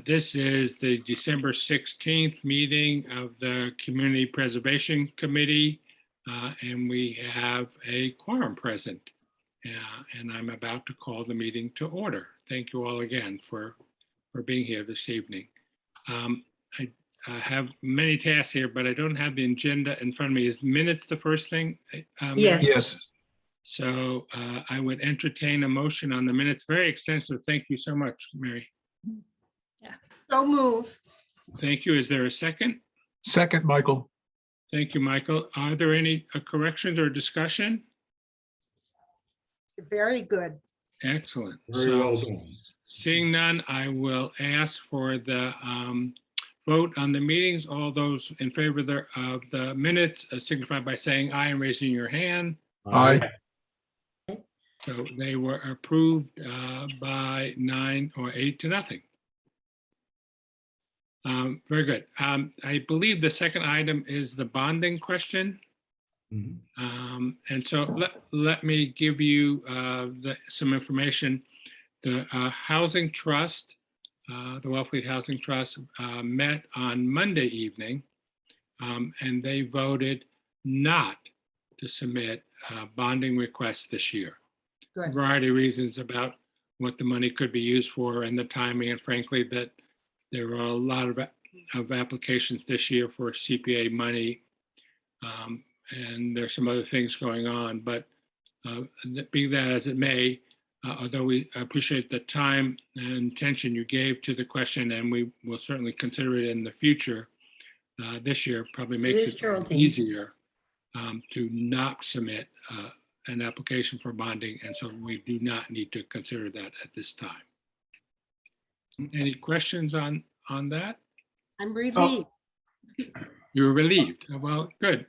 This is the December 16th meeting of the Community Preservation Committee, and we have a quorum present. And I'm about to call the meeting to order. Thank you all again for being here this evening. I have many tasks here, but I don't have the agenda in front of me. Is minutes the first thing? Yes. Yes. So I would entertain a motion on the minutes. Very extensive. Thank you so much, Mary. So move. Thank you. Is there a second? Second, Michael. Thank you, Michael. Are there any corrections or discussion? Very good. Excellent. Very well done. Seeing none, I will ask for the vote on the meetings. All those in favor of the minutes signify by saying aye and raising your hand. Aye. So they were approved by 9 or 8 to nothing. Very good. I believe the second item is the bonding question. Mhm. And so let me give you some information. The Housing Trust, the Wellfleet Housing Trust met on Monday evening, and they voted not to submit bonding requests this year. A Good. variety of reasons about what the money could be used for and the timing, and frankly, that there are a lot of applications this year for CPA money. And there's some other things going on, but be that as it may, although we appreciate the time and attention you gave to the question, and we will certainly consider it in the future, this year probably makes is, it Geraldine. easier to not submit an application for bonding, and so we do not need to consider that at this time. Any questions on that? I'm relieved. You were relieved. Well, good.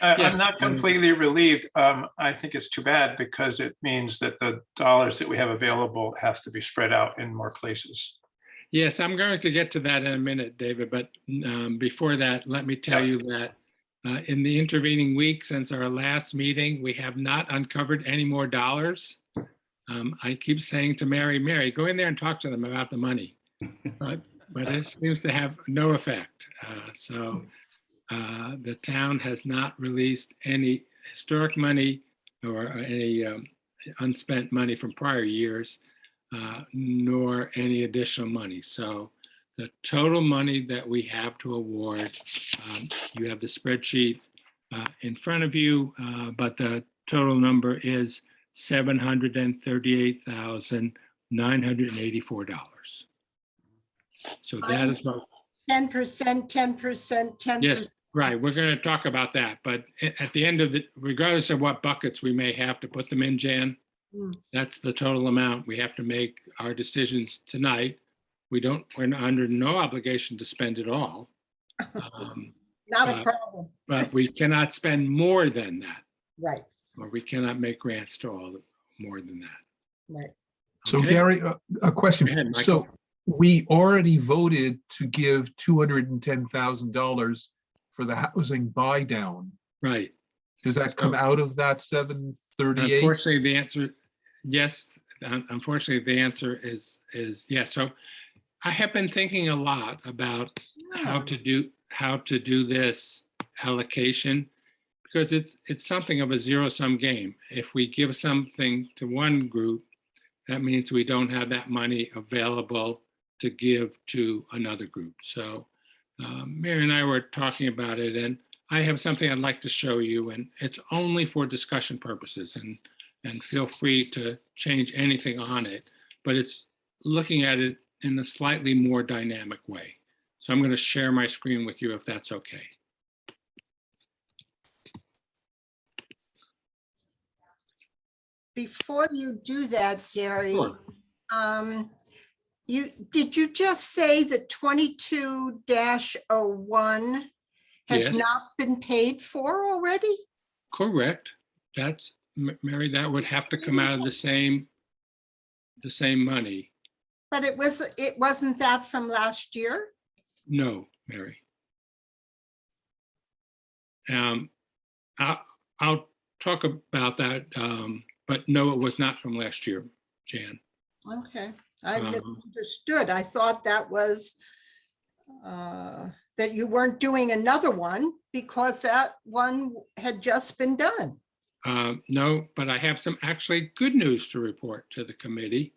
Yes. I'm not completely relieved. I think it's too bad because it means that the dollars that we have available has to be spread out in more places. Yes, I'm going to get to that in a minute, David, but before that, let me tell you that in the intervening week since our last meeting, we have not uncovered any more dollars. I keep saying to Mary, go in there and talk to them about the money, but it seems to have no effect. The town has not released any historic money or any unspent money from prior years, nor any additional money. So the total money that we have to award, you have the spreadsheet in front of you, but the total number is $738,984. So that is what 10%, 10%, 10%. Yes, right. We're going to talk about that. But at the end of the, regardless of what buckets we may have to put them in, Jan, that's the total amount. We have to make our decisions tonight. We're under no obligation to spend it all. Not a problem. But we cannot spend more than that, Right, or we cannot make grants to all more than that. right. So Okay? Gary, a question. Go ahead, Michael. So we already voted to give $210,000 for the housing buy down. Right. Does that come out of that 738? Unfortunately, the answer, yes. Unfortunately, the answer is yes. So I have been thinking a lot about how to do this allocation, because it's something of a zero-sum game. If we give something to one group, that means we don't have that money available to give to another group. So Mary and I were talking about it, and I have something I'd like to show you, and it's only for discussion purposes, and feel free to change anything on it, but it's looking at it in a slightly more dynamic way. So I'm going to share my screen with you if that's okay. Before you do that, Gary, Sure. did you just say that 22-01 has Yes. not been paid for already? Correct. That's, Mary, that would have to come out of the same money. But it wasn't that from last year? No, Mary. I'll talk about that, but no, it was not from last year, Jan. Okay, I Um, misunderstood. I thought that was that you weren't doing another one because that one had just been done. No, but I have some actually good news to report to the committee.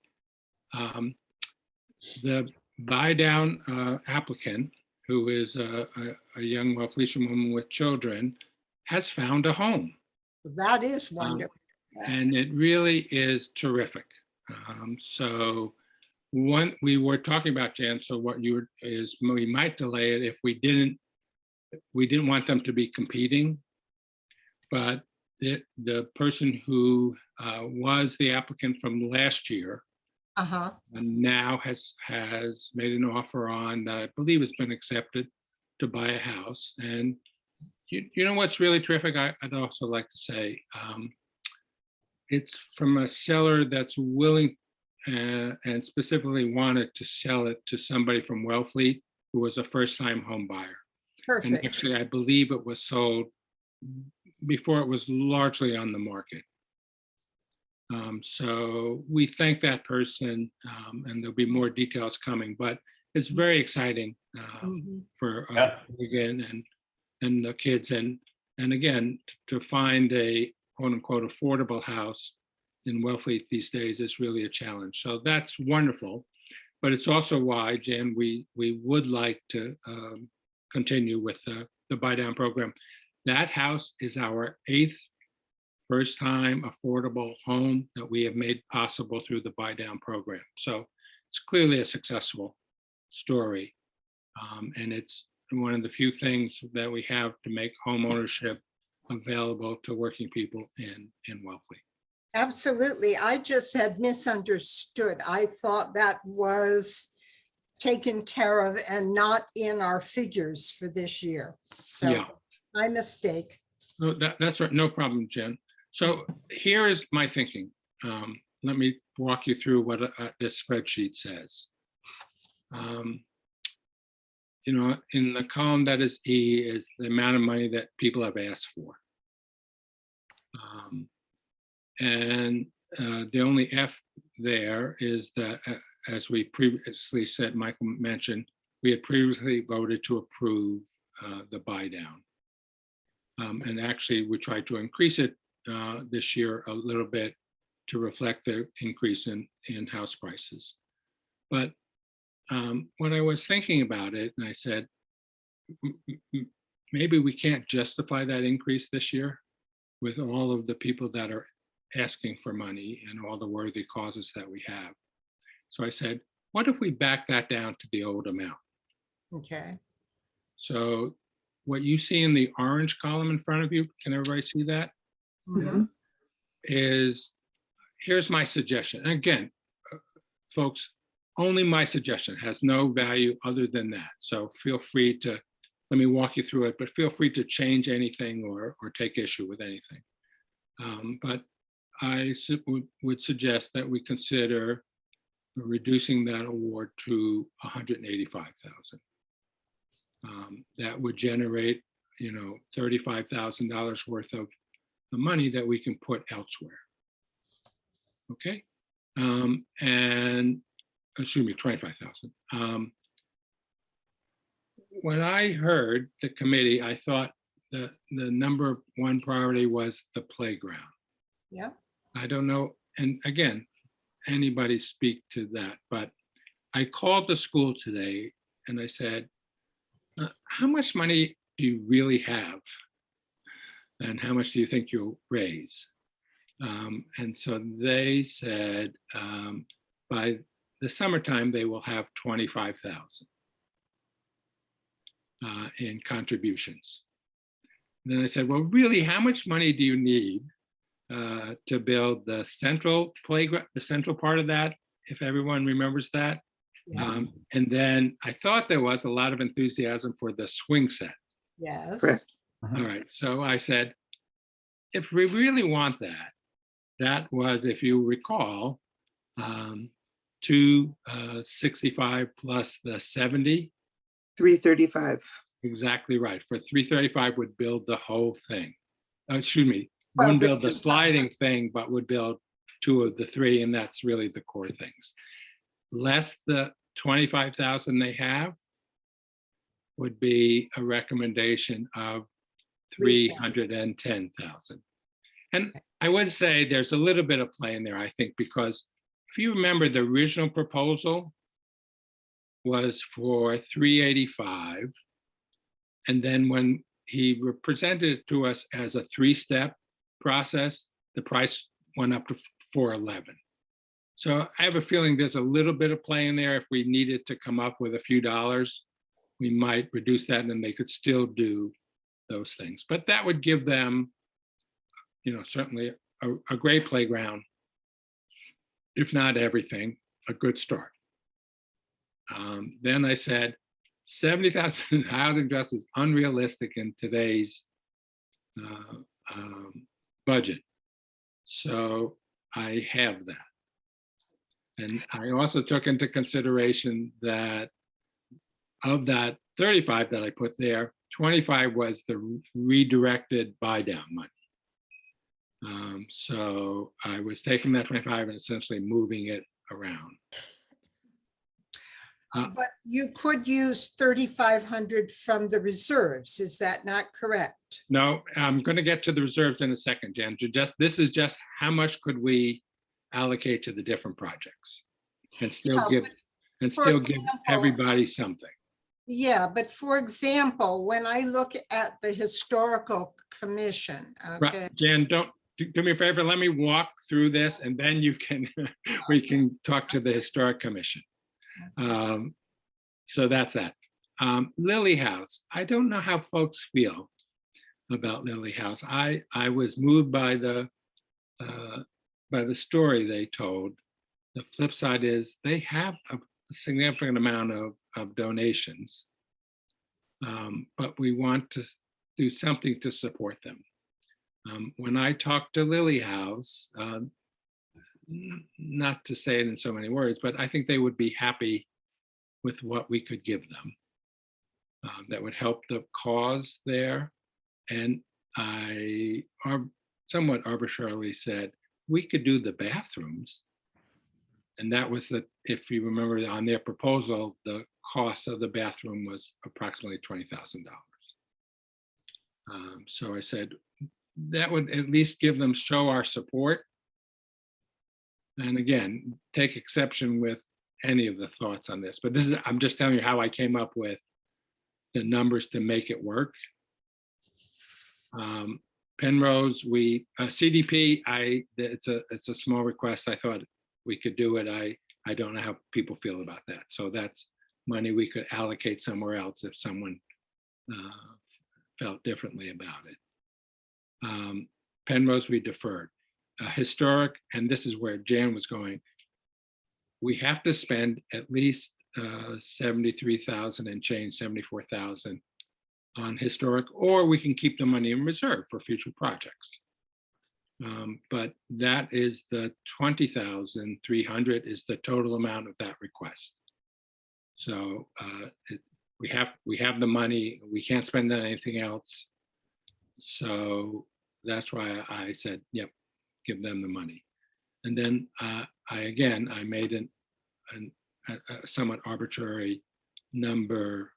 Um, The buy down applicant, who is a young Wellfletian woman with children, has found a home. That is wonderful. And it really is terrific. So we were talking about, Jan, so what you were is we might delay it if we didn't want them to be competing. But the person who was the applicant from last year Uh-huh. and now has made an offer on that I believe has been accepted to buy a house. And you know what's really terrific? I'd also like to say it's from a seller that's willing and specifically wanted to sell it to somebody from Wellfleet who was a first-time home buyer. And Perfect. actually, I believe it was sold before it was largely on the market. So we thank that person, and there'll be more details coming, but it's very exciting Mhm. for Yeah. Megan and the kids. And again, to find a quote unquote affordable house in Wellfleet these days is really a challenge. So that's wonderful. But it's also why, Jan, we would like to continue with the buy down program. That house is our 8th first-time affordable home that we have made possible through the buy down program. So it's clearly a successful story. And it's one of the few things that we have to make home ownership available to working people in Wellfleet. Absolutely. I just had misunderstood. I thought that was taken care of and not in our figures for this year. So Yeah. my mistake. No, that's right. No problem, Jen. So here is my thinking. Let me walk you through what this spreadsheet says. You know, in the column that is E is the amount of money that people have asked for. And the only F there is that, as we previously said, Michael mentioned, we had previously voted to approve the buy down. And actually, we tried to increase it this year a little bit to reflect the increase in house prices. But when I was thinking about it, and I said, maybe we can't justify that increase this year with all of the people that are asking for money and all the worthy causes that we have. So I said, what if we back that down to the old amount? Okay. So what you see in the orange column in front of you, can everybody see that? Mhm. Is here's my suggestion. And again, folks, only my suggestion, has no value other than that. So feel free to, let me walk you through it, but feel free to change anything or take issue with anything. But I would suggest that we consider reducing that award to $185,000. That would generate, you know, $35,000 worth of the money that we can put elsewhere. Okay, and excuse me, 25,000. When I heard the committee, I thought the number one priority was the playground. Yeah. I don't know, and again, anybody speak to that, but I called the school today and I said, how much money do you really have? And how much do you think you'll raise? And so they said by the summertime, they will have 25,000 in contributions. And then I said, well, really, how much money do you need to build the central playground, the central part of that, if everyone remembers that? Yeah. And then I thought there was a lot of enthusiasm for the swing set. Yes. Correct. All right, so I said, if we really want that, that was, if you recall, 265 plus the 70. 335. Exactly right. For 335 would build the whole thing. Excuse me, Well, wouldn't the build the 200. sliding thing, but would build two of the three, and that's really the core things. Less the 25,000 they have would be a recommendation of 310,000. And I would say there's a little bit of play in there, I think, because if you remember, the original proposal was for 385. And then when he presented it to us as a three-step process, the price went up to 411. So I have a feeling there's a little bit of play in there. If we needed to come up with a few dollars, we might reduce that and they could still do those things. But that would give them, certainly a great playground, if not everything, a good start. Then I said, 70,000 housing just is unrealistic in today's budget. So I have that. And I also took into consideration that of that 35 that I put there, 25 was the redirected buy down money. So I was taking that 25 and essentially moving it around. But you could use 3,500 from the reserves. Is that not correct? No, I'm going to get to the reserves in a second, Jan. This is just how much could we allocate to the different projects and still give example, everybody something. Yeah, but for example, when I look at the historical commission, Right, okay, Jan, do me a favor. Let me walk through this, and then you can we can talk to the historic commission. So that's that. Lily House. I don't know how folks feel about Lily House. I was moved by the story they told. The flip side is they have a significant amount of donations, but we want to do something to support them. When I talked to Lily House, not to say it in so many words, but I think they would be happy with what we could give them. That would help the cause there. And I somewhat arbitrarily said, we could do the bathrooms. And that was if you remember on their proposal, the cost of the bathroom was approximately $20,000. So I said, that would at least show our support. And again, take exception with any of the thoughts on this, but I'm just telling you how I came up with the numbers to make it work. Penrose, CDP, it's a small request. I thought we could do it. I don't know how people feel about that. So that's money we could allocate somewhere else if someone felt differently about it. Penrose, we deferred. Historic, and this is where Jan was going, we have to spend at least 73,000 and change, 74,000 on historic, or we can keep the money in reserve for future projects. But that is the 20,300 is the total amount of that request. So we have the money, we can't spend on anything else. So that's why I said, yep, give them the money. And then I made a somewhat arbitrary number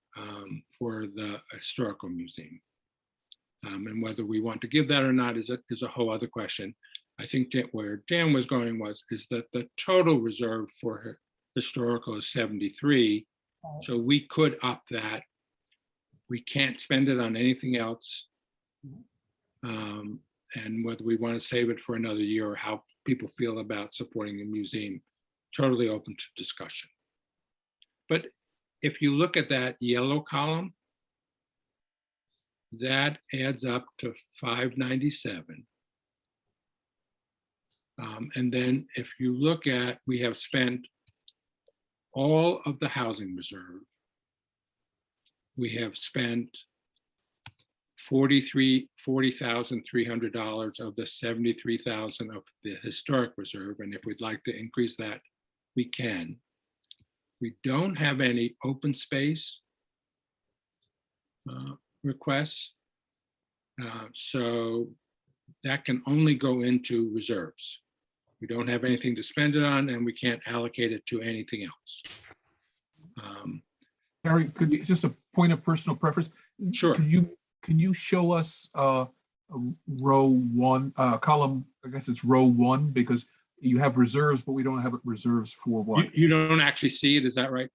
for the historical museum. And whether we want to give that or not is a whole other question. I think that where Dan was going is that the total reserve for historical is 73. So we could up that. We can't spend it on anything else. And whether we want to save it for another year or how people feel about supporting the museum, totally open to discussion. But if you look at that yellow column, that adds up to 597. And then if you look at, we have spent all of the housing reserve. We have spent $40,300 of the 73,000 of the historic reserve. And if we'd like to increase that, we can. We don't have any open space requests. So that can only go into reserves. We don't have anything to spend it on, and we can't allocate it to anything else. Harry, could you, just a point of personal preference? Sure. Can you show us row one, column, I guess it's row one, because you have reserves, but we don't have it reserves for what? You don't actually see it, is that right?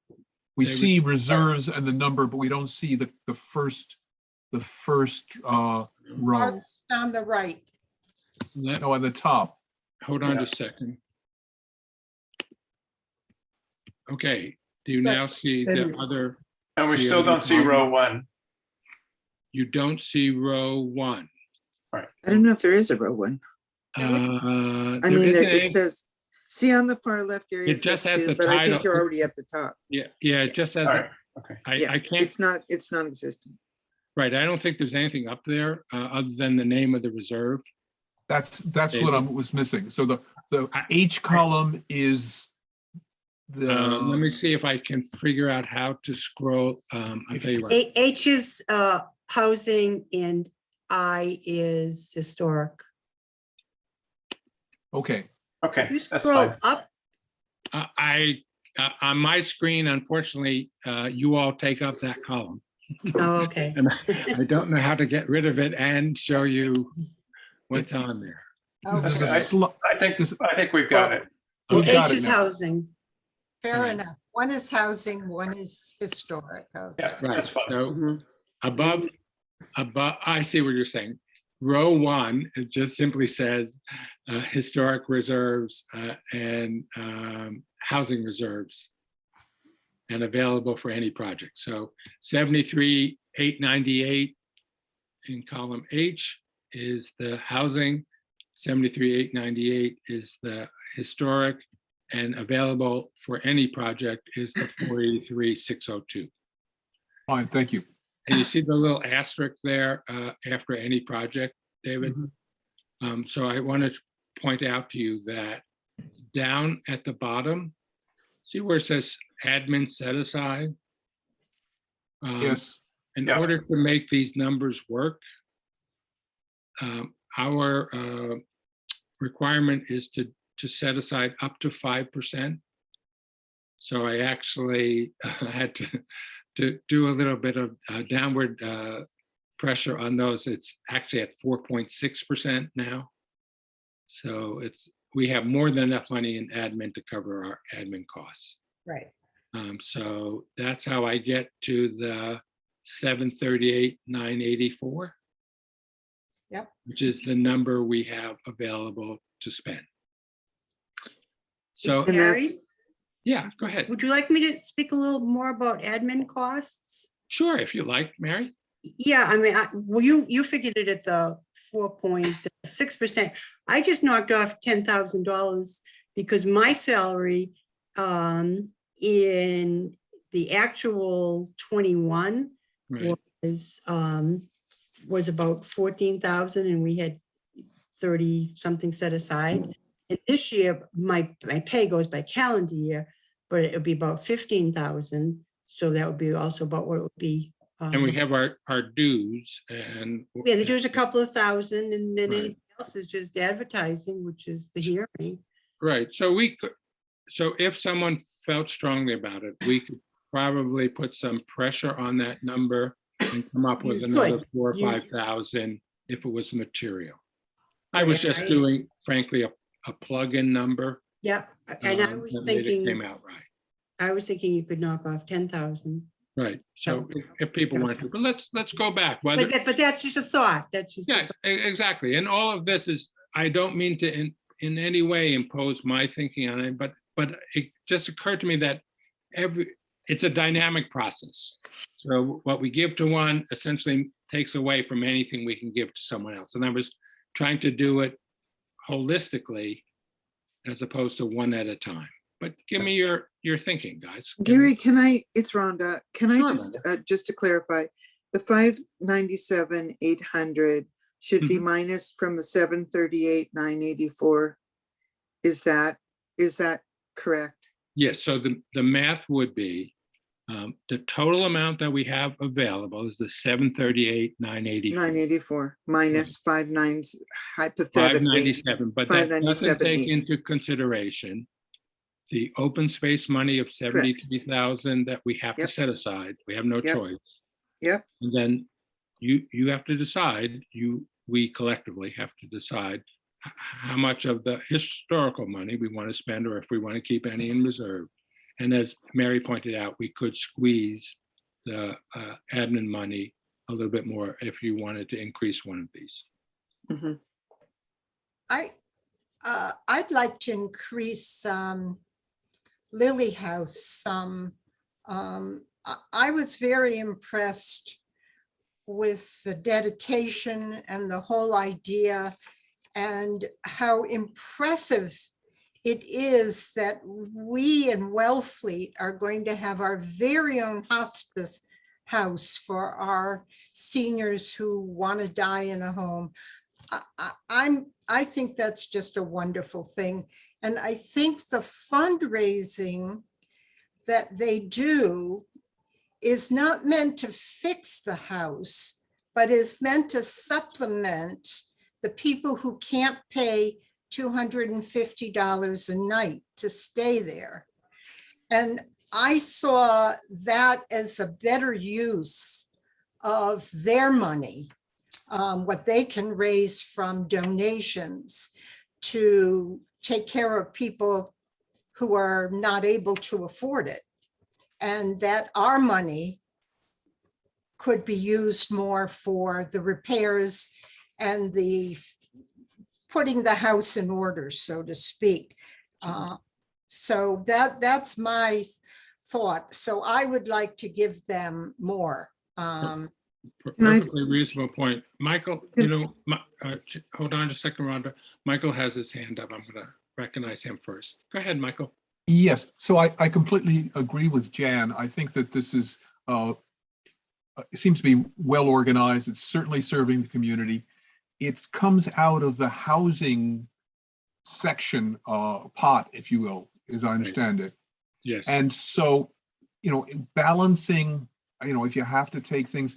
We David? see reserves and the number, but we don't see the first row. Farthest on the right. No, at the top. Hold on Yeah. a second. Okay, do you now see the other? And we The still other don't see column. row one. You don't see row one. I don't know if there is a row one. Uh, I mean, there isn't it any- says, see on the far left area, It it just says has two, the but I title. think you're already at the top. Yeah, it just says, All right, okay. Yeah, I can't, it's non-existent. right, I don't think there's anything up there other than the name of the reserve. That's what I was missing. So the I- H column is Let the, me see if I can figure out how to scroll. I'll tell you what. H is housing and I is historic. okay, Okay, If you that's scroll fine. up, On my screen, unfortunately, you all take up that column. oh, okay. And I don't know how to get rid of it and show you what's on there. there's a Okay, I think we've got it. Well, We've got H it is now. housing. fair enough. One is housing, one is historic. Okay. Yeah, Right, that's fine. so Mhm. above, I see what you're saying. Row one, it just simply says historic reserves and housing reserves and available for any project. So 73,898 in column H is the housing, 73,898 is the historic, and available for any project is the 483,602. fine, thank you. And you see the little asterisk there after any project, David? So I wanted to point out to you that down at the bottom, see where it says admin set aside? Yes, In Yeah. order to make these numbers work, our requirement is to set aside up to 5%. So I actually had to do a little bit of downward pressure on those. It's actually at 4.6% now. So we have more than enough money in admin to cover our admin costs. Right. So that's how I get to the 738,984. Yep. Which is the number we have available to spend. So, And Harry, that's, yeah, go ahead. would you like me to speak a little more about admin costs? Sure, if you like, Mary. Yeah, I mean, well, you figured it at the 4.6%. I just knocked off $10,000 because my salary in the actual 21 Right. was about 14,000 and we had 30 something set aside. And this year, my pay goes by calendar year, but it would be about 15,000. So that would be also about what it would be. And we have our dues and. Yeah, they do a couple of thousand and then Right. anything else is just advertising, which is the hearing. Right, so so if someone felt strongly about it, we could probably put some pressure on that number and come up with You another could. 4,000 or You- 5,000 if it was material. I was Right, just I- doing, frankly, a plug-in number. Yeah, and I that was made it Came thinking, out right. you could knock off 10,000. Right, so Okay. if people want to, but let's go back. Whether, But that's just a thought. That's just. a yeah, exactly. And all of this is, I don't mean to in any way impose my thinking on it, but it just occurred to me that it's a dynamic process. So what we give to one essentially takes away from anything we can give to someone else. And I was trying to do it holistically as opposed to one at a time. But give me your thinking, guys. Gary, it's Rhonda, can I Sure, just to clarify, the 597,800 should be Mhm. minus from the 738,984. Is that correct? Yes, so the math would be The total amount that we have available is the 738,984. 984 minus 59 hypothetically. 597, but that doesn't 597, take into consideration the open space money of 73,000 that we have to Yep. set aside. We have no Yep. choice. Yep, And then you have to decide, we collectively have to decide how much of the historical money we want to spend, or if we want to keep any in reserve. And as Mary pointed out, we could squeeze the admin money a little bit more if you wanted to increase one of these. mhm. I'd like to increase Lily House some. I was very impressed with the dedication and the whole idea, and how impressive it is that we in Wellfleet are going to have our very own hospice house for our seniors who want to die in a home. I think that's just a wonderful thing. And I think the fundraising that they do is not meant to fix the house, but is meant to supplement the people who can't pay $250 a night to stay there. And I saw that as a better use of their money, what they can raise from donations to take care of people who are not able to afford it. And that our money could be used more for the repairs and the putting the house in order, so to speak. So that's my thought. So I would like to give them more. Perfectly reasonable point. Michael, hold on just a second, Rhonda. Michael has his hand up. I'm going to recognize him first. Go ahead, Michael. Yes, so I completely agree with Jan. I think that this is, it seems to be well organized. It's certainly serving the community. It comes out of the housing section pot, if you will, as I understand it. Yes. And so, balancing, if you have to take things,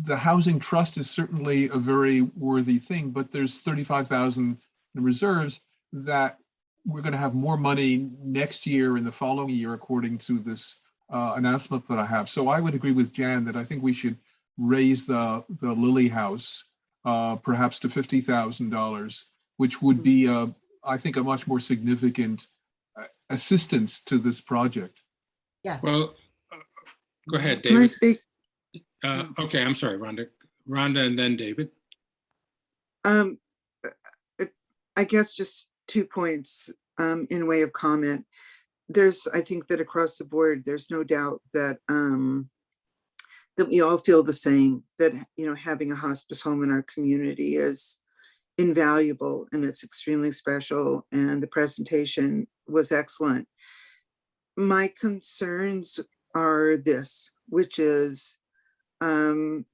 the housing trust is certainly a very worthy thing, but there's 35,000 in reserves that we're going to have more money next year and the following year, according to this announcement that I have. So I would agree with Jan that I think we should raise the Lily House perhaps to $50,000, which would be, I think, a much more significant assistance to this project. Yes. Well, go ahead, Can I David. speak? Okay, I'm sorry, Rhonda. Rhonda and then David. I guess just 2 points in way of comment. I think that across the board, there's no doubt that that we all feel the same, that having a hospice home in our community is invaluable and it's extremely special, and the presentation was excellent. My concerns are this, which is a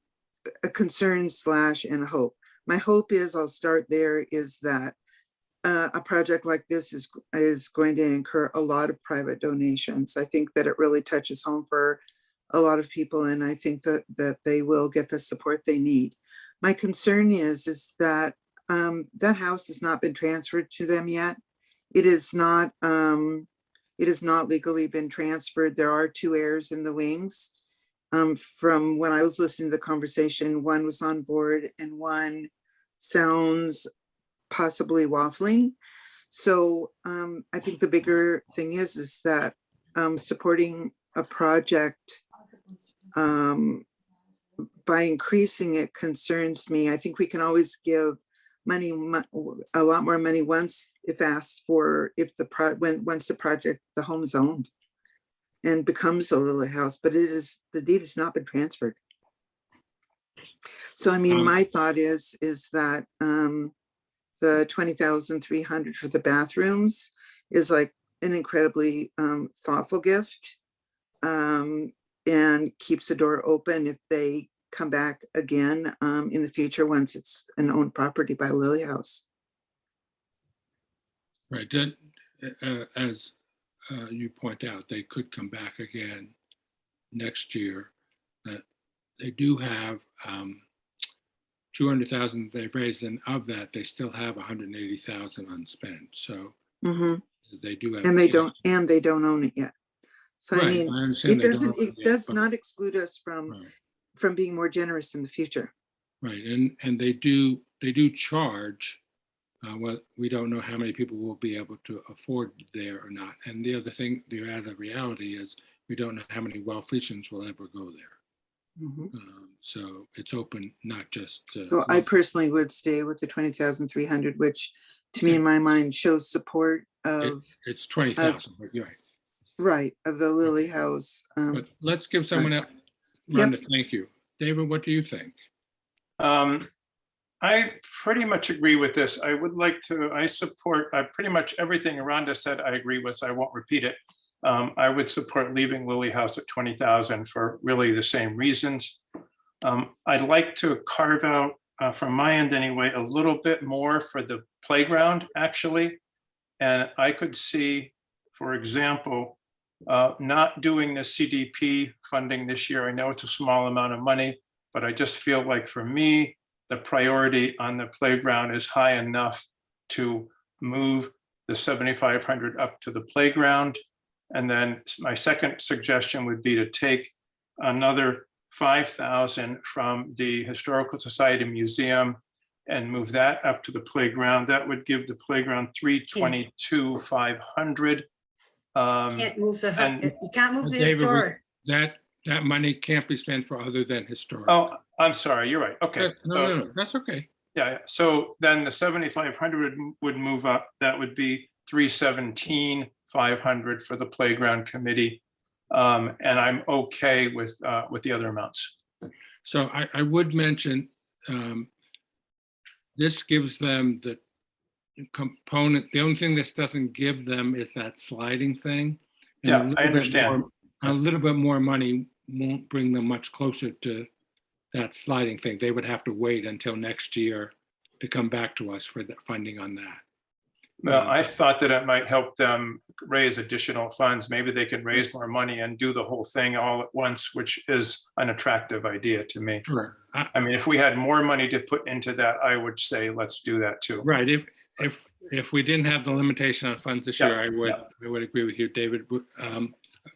concern / and a hope. My hope is, I'll start there, is that a project like this is going to incur a lot of private donations. I think that it really touches home for a lot of people, and I think that they will get the support they need. My concern is that that house has not been transferred to them yet. It is not legally been transferred. There are 2 heirs in the wings. From when I was listening to the conversation, one was on board and one sounds possibly waffling. So I think the bigger thing is that supporting a project by increasing it concerns me. I think we can always give money, a lot more money once, if asked for, once the home is owned and becomes a Lily House, but the deed has not been transferred. So I mean, my thought is that the 20,300 for the bathrooms is like an incredibly thoughtful gift, and keeps the door open if they come back again in the future once it's an owned property by Lily House. Right. As you point out, they could come back again. next year, that they do have 200,000 they've raised, and of that, they still have 180,000 unspent. So Mhm. they do have. And they don't own it yet. So I Right, mean, I understand it they don't doesn't, own it it yet, does but- not exclude us Right. from being more generous in the future. Right, and they do charge. Well, we don't know how many people will be able to afford there or not. And the other thing, the other reality is, we don't know how many Wellfletians will ever go there. Mhm. So it's open, not just. So I personally would stay with the 20,300, which to me, Okay. in my mind, shows support of, It's 20,000, but you're right. right, of the Lily House. But let's give someone else, Yep. Rhonda, thank you. David, what do you think? I pretty much agree with this. I support pretty much everything Rhonda said. I agree with, so I won't repeat it. I would support leaving Lily House at 20,000 for really the same reasons. I'd like to carve out, from my end anyway, a little bit more for the playground, actually. And I could see, for example, not doing the CDP funding this year. I know it's a small amount of money, but I just feel like for me, the priority on the playground is high enough to move the 7,500 up to the playground. And then my second suggestion would be to take another 5,000 from the Historical Society Museum and move that up to the playground. That would give the playground 322,500. Can't move and- you can't move the David, historic. That money can't be spent for other than historic. Oh, I'm sorry, you're right. Okay. No, that's okay. Yeah, so then the 7,500 would move up. That would be 317,500 for the playground committee. And I'm okay with the other amounts. So I would mention, this gives them the component, the only thing this doesn't give them is that sliding thing. And Yeah, a little I bit understand. more- A little bit more money won't bring them much closer to that sliding thing. They would have to wait until next year to come back to us for the funding on that. Well, I thought that it might help them raise additional funds. Maybe they can raise more money and do the whole thing all at once, which is an attractive idea to me. Sure. I mean, if we had more money to put into that, I would say, let's do that too. Right, if we didn't have the limitation on funds this year, Yeah, I would agree with you, David.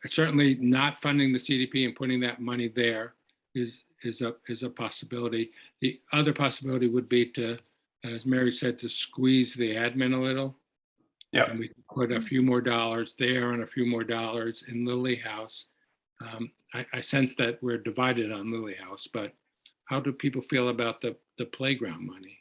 Certainly not funding the CDP and putting that money there is a possibility. The other possibility would be to, as Mary said, to squeeze the admin a little. Yeah. And we could put a few more dollars there and a few more dollars in Lily House. I sense that we're divided on Lily House, but how do people feel about the playground money?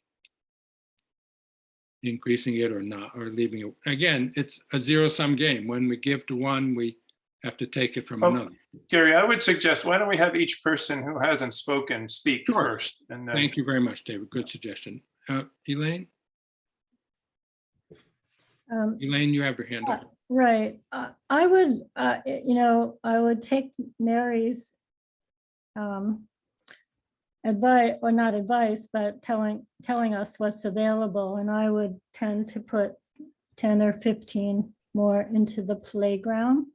Increasing it or not, or leaving it? Again, it's a zero-sum game. When we give to one, we have to take it from Oh, another. Gary, I would suggest, why don't we have each person who hasn't spoken speak Sure. first? And then, Thank you very much, David. Good suggestion. Elaine, you have your hand up. Right. I would, I would take Mary's advice, or not advice, but telling us what's available. And I would tend to put 10 or 15 more into the playground,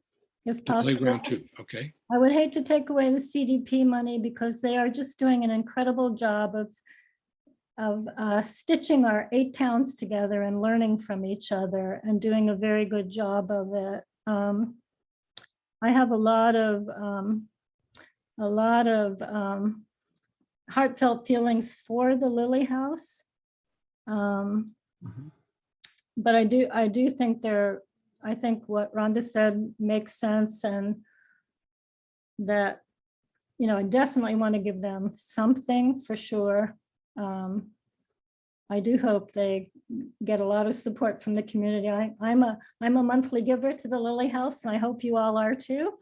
if The possible. playground too, okay? I would hate to take away the CDP money because they are just doing an incredible job of stitching our 8 towns together and learning from each other and doing a very good job of it. I have a lot of heartfelt feelings for the Lily House. But I do think I think what Rhonda said makes sense, and that, I definitely want to give them something for sure. I do hope they get a lot of support from the community. I'm a monthly giver to the Lily House, and I hope you all are too.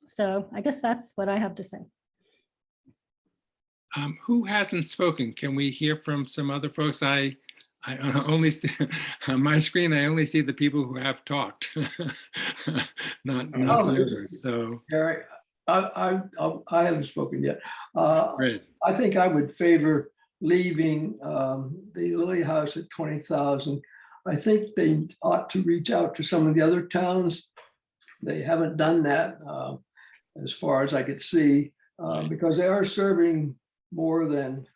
So I guess that's what I have to say. Who hasn't spoken? Can we hear from some other folks? I only on my screen, I only see the people who have talked, not the others. So Gary, I haven't spoken yet. great. I think I would favor leaving the Lily House at 20,000. I think they ought to reach out to some of the other towns. They haven't done that. as far as I could see, because they are serving more than,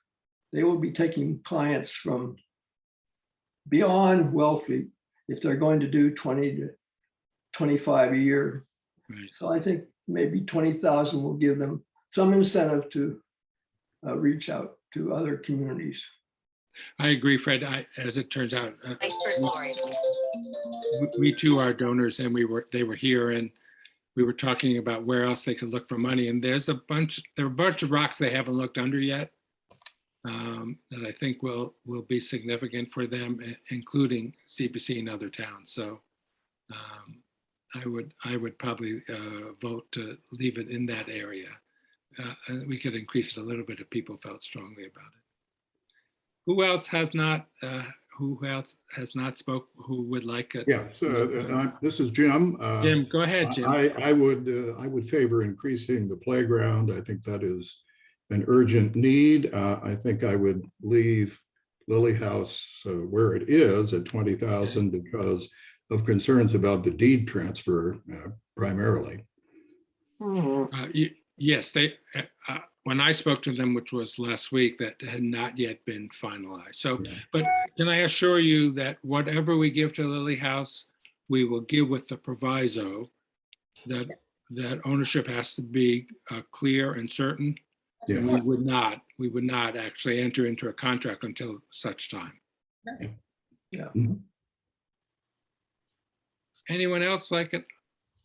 they will be taking clients from beyond Wellfleet if they're going to do 20 to 25 a year. Right. So I think maybe 20,000 will give them some incentive to reach out to other communities. I agree, Fred. As it turns out, we too are donors, and they were here, and we were talking about where else they could look for money. And there are a bunch of rocks they haven't looked under yet that I think will be significant for them, including CPC and other towns. So I would probably vote to leave it in that area. And we could increase it a little bit if people felt strongly about it. Who else has not spoke, who would like it? Yes, this is Jim. Jim, go ahead, Jim. I would favor increasing the playground. I think that is an urgent need. I think I would leave Lily House where it is at 20,000 because of concerns about the deed transfer primarily. Yes, when I spoke to them, which was last week, that had not yet been finalized. So, Yeah. but can I assure you that whatever we give to Lily House, we will give with the proviso that ownership has to be clear and certain. Yeah. And we would not actually enter into a contract until such time. Yeah. Mhm. Anyone else like it?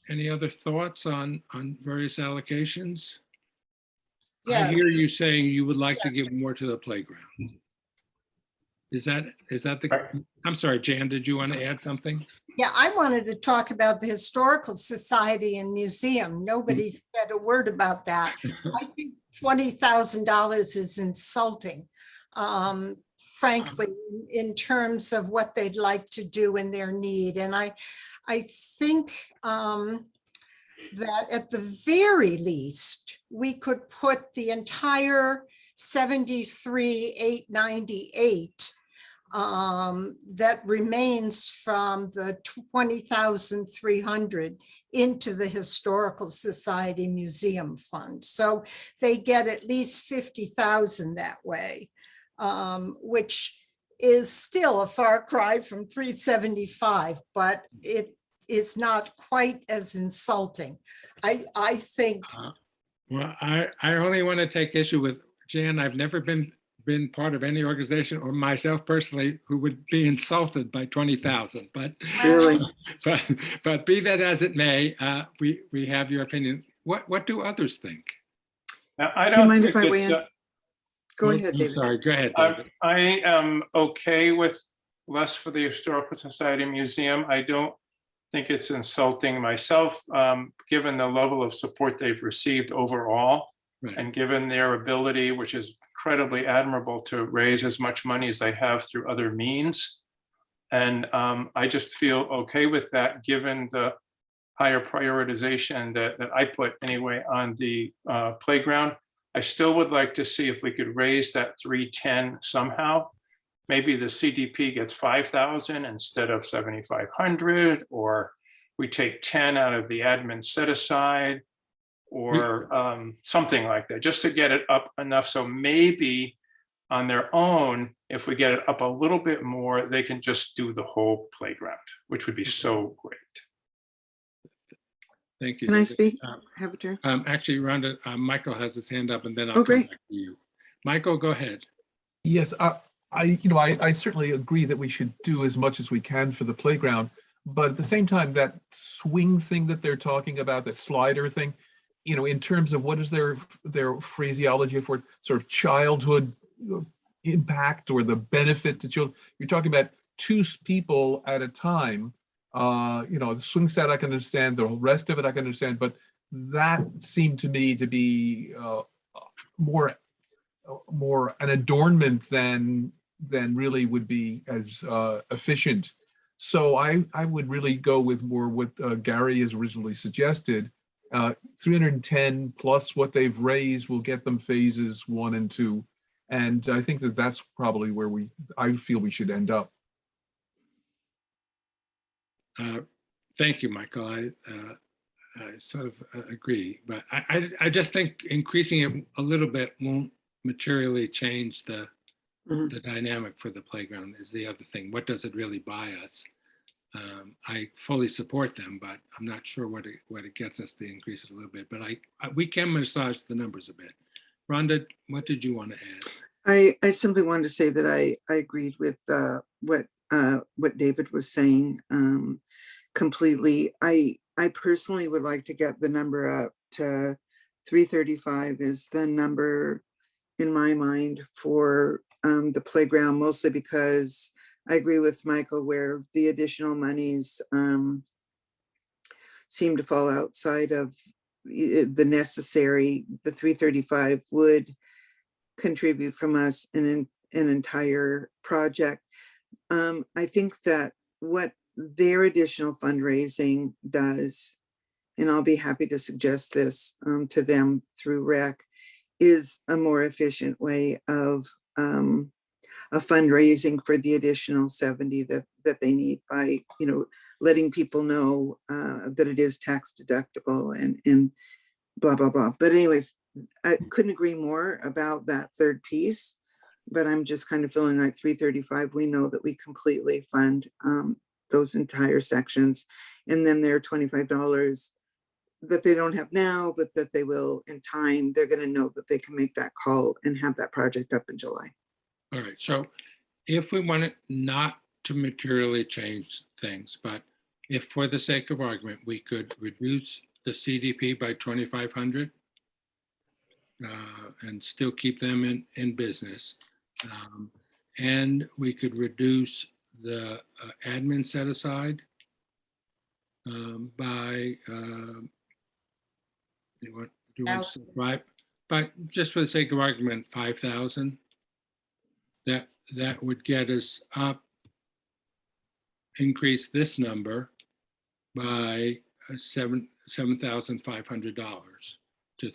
Any other thoughts on various allocations? I Yeah, hear you saying you would like to give more to the playground. Is that the, I'm sorry, Jan, did you want to add something? yeah, I wanted to talk about the Historical Society and Museum. Nobody said a word about that. I think $20,000 is insulting, frankly, in terms of what they'd like to do in their need. And I think that at the very least, we could put the entire 73,898 that remains from the 20,300 into the Historical Society Museum Fund. So they get at least 50,000 that way, which is still a far cry from 375, but it is not quite as insulting. I think. Well, I only want to take issue with Jan. I've never been part of any organization or myself personally who would be insulted by 20,000, but Really? but be that as it may, we have your opinion. What do others think? Now, I Do you don't mind think if I weigh in? that, Go I'm ahead, David. sorry, go ahead, David. I am okay with less for the Historical Society Museum. I don't think it's insulting myself, given the level of support they've received overall. Right. And given their ability, which is incredibly admirable, to raise as much money as they have through other means. And I just feel okay with that, given the higher prioritization that I put anyway on the playground. I still would like to see if we could raise that 310 somehow. Maybe the CDP gets 5,000 instead of 7,500, or we take 10 out of the admin set aside, or something like that, just to get it up enough. So maybe on their own, if we get it up a little bit more, they can just do the whole playground, which would be so great. Thank you. Can I David. speak? Have a turn? Actually, Rhonda, Michael has his hand up, and then I'll Oh, come great. back to you. Michael, go ahead. Yes, I certainly agree that we should do as much as we can for the playground, but at the same time, that swing thing that they're talking about, that slider thing, in terms of what is their phraseology for sort of childhood impact or the benefit to children, you're talking about two people at a time. The swing set I can understand, the rest of it I can understand, but that seemed to me to be more an adornment than really would be as efficient. So I would really go with more what Gary has originally suggested. 310 plus what they've raised will get them phases 1 and 2. And I think that's probably where I feel we should end up. Thank you, Michael. sort of agree, but I just think increasing it a little bit won't materially change the Mhm. dynamic for the playground is the other thing. What does it really buy us? I fully support them, but I'm not sure what it gets us to increase it a little bit, but we can massage the numbers a bit. Rhonda, what did you want to add? I simply wanted to say that I agreed with what David was saying completely. I personally would like to get the number up to 335 is the number in my mind for the playground, mostly because I agree with Michael where the additional monies seem to fall outside of the necessary. The 335 would contribute from us in an entire project. I think that what their additional fundraising does, and I'll be happy to suggest this to them through REC, is a more efficient way of fundraising for the additional 70 that they need by, letting people know that it is tax deductible and blah, blah, blah. But anyways, I couldn't agree more about that third piece, but I'm just kind of feeling like 335, we know that we completely fund those entire sections. And then there are $25 that they don't have now, but that they will in time. They're going to know that they can make that call and have that project up in July. All right, so if we want it not to materially change things, but if for the sake of argument, we could reduce the CDP by 2,500 and still keep them in business. And we could reduce the admin set aside by, do you want to subscribe? But just for the sake of argument, 5,000. That would get us up, increase this number by $7,500 to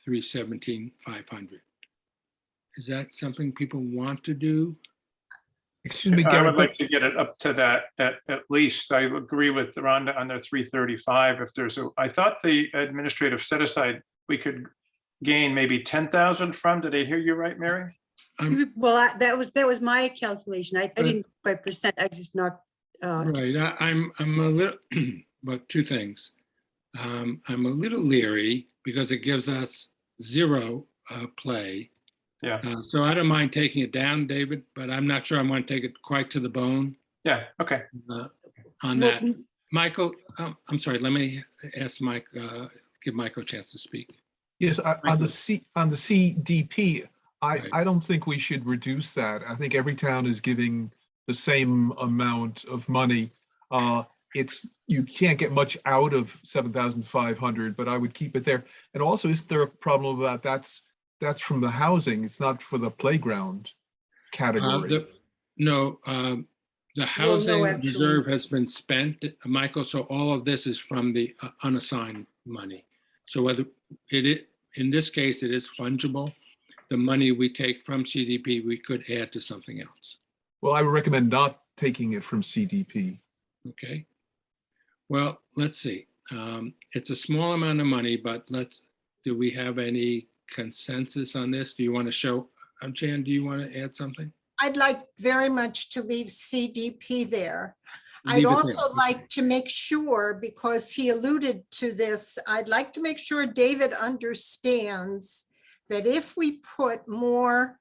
$317,500. Is that something people want to do? Excuse me, I Gary, would like to get it up to that at least. I agree with Rhonda on the 335. If there's I thought the administrative set aside, we could gain maybe 10,000 from. Did I hear you right, Mary? Well, that was my calculation. I didn't by percent, I just knocked. Right, I'm a little, but two things. I'm a little leery because it gives us zero play. Yeah. So I don't mind taking it down, David, but I'm not sure I want to take it quite to the bone Yeah, okay. on that. Michael, I'm sorry, let me ask Mike, give Michael a chance to speak. yes, on the CDP, Right. I don't think we should reduce that. I think every town is giving the same amount of money. You can't get much out of 7,500, but I would keep it there. And also, is there a problem about that's from the housing? It's not for the playground category. The housing actually. reserve has been spent, Michael, so all of this is from the unassigned money. So whether in this case, it is fungible. The money we take from CDP, we could add to something else. Well, I would recommend not taking it from CDP. Okay. Well, let's see. It's a small amount of money, but do we have any consensus on this? Do you want to show, Jan, do you want to add something? I'd like very much to leave CDP there. Leave I'd it there. also like to make sure, because he alluded to this, I'd like to make sure David understands that if we put more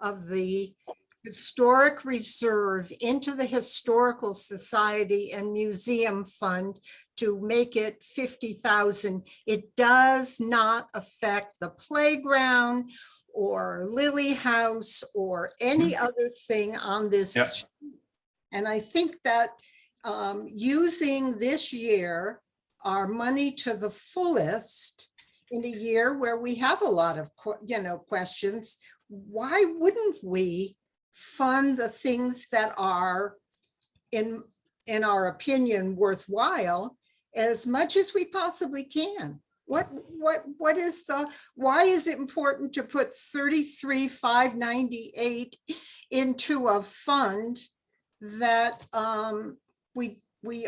of the historic reserve into the Historical Society and Museum Fund to make it 50,000, it does not affect the playground or Lily House or any other thing on this. Yep. street. And I think that using this year, our money to the fullest in a year where we have a lot of, questions, why wouldn't we fund the things that are, in our opinion, worthwhile as much as we possibly can? Why is it important to put 33,598 into a fund that we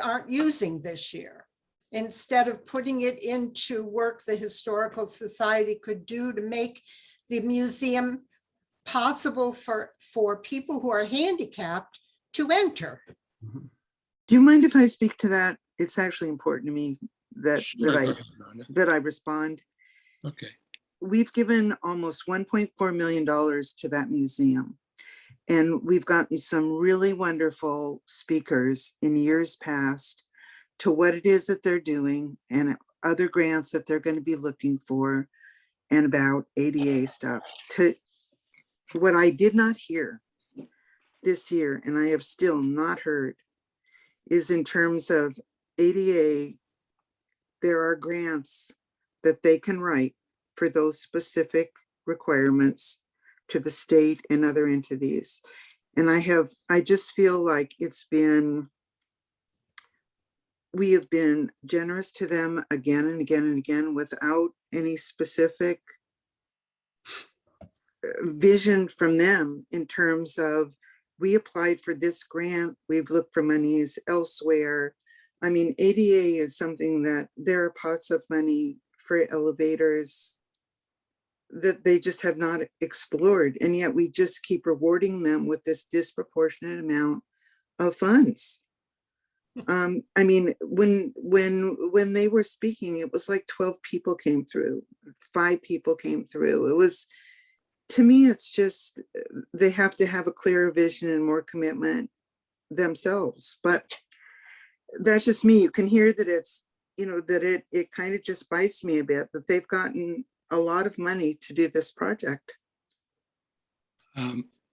aren't using this year? instead of putting it into work the Historical Society could do to make the museum possible for people who are handicapped to enter. Do you mind if I speak to that? It's actually important to me that, Sure, go ahead, Rhonda. that I respond. Okay, We've given almost $1.4 million to that museum. And we've gotten some really wonderful speakers in years past to what it is that they're doing and other grants that they're going to be looking for and about ADA stuff. To what I did not hear this year, and I have still not heard, is in terms of ADA, there are grants that they can write for those specific requirements to the state and other entities. And I just feel like we have been generous to them again and again and again without any specific vision from them in terms of, we applied for this grant, we've looked for monies elsewhere. I mean, ADA is something that there are pots of money for elevators that they just have not explored. And yet we just keep rewarding them with this disproportionate amount of funds. I mean, when they were speaking, it was like 12 people came through, 5 people came through. It was, to me, it's just, they have to have a clearer vision and more commitment themselves. But that's just me. You can hear that it's, you know, that it kind of just bites me a bit that they've gotten a lot of money to do this project.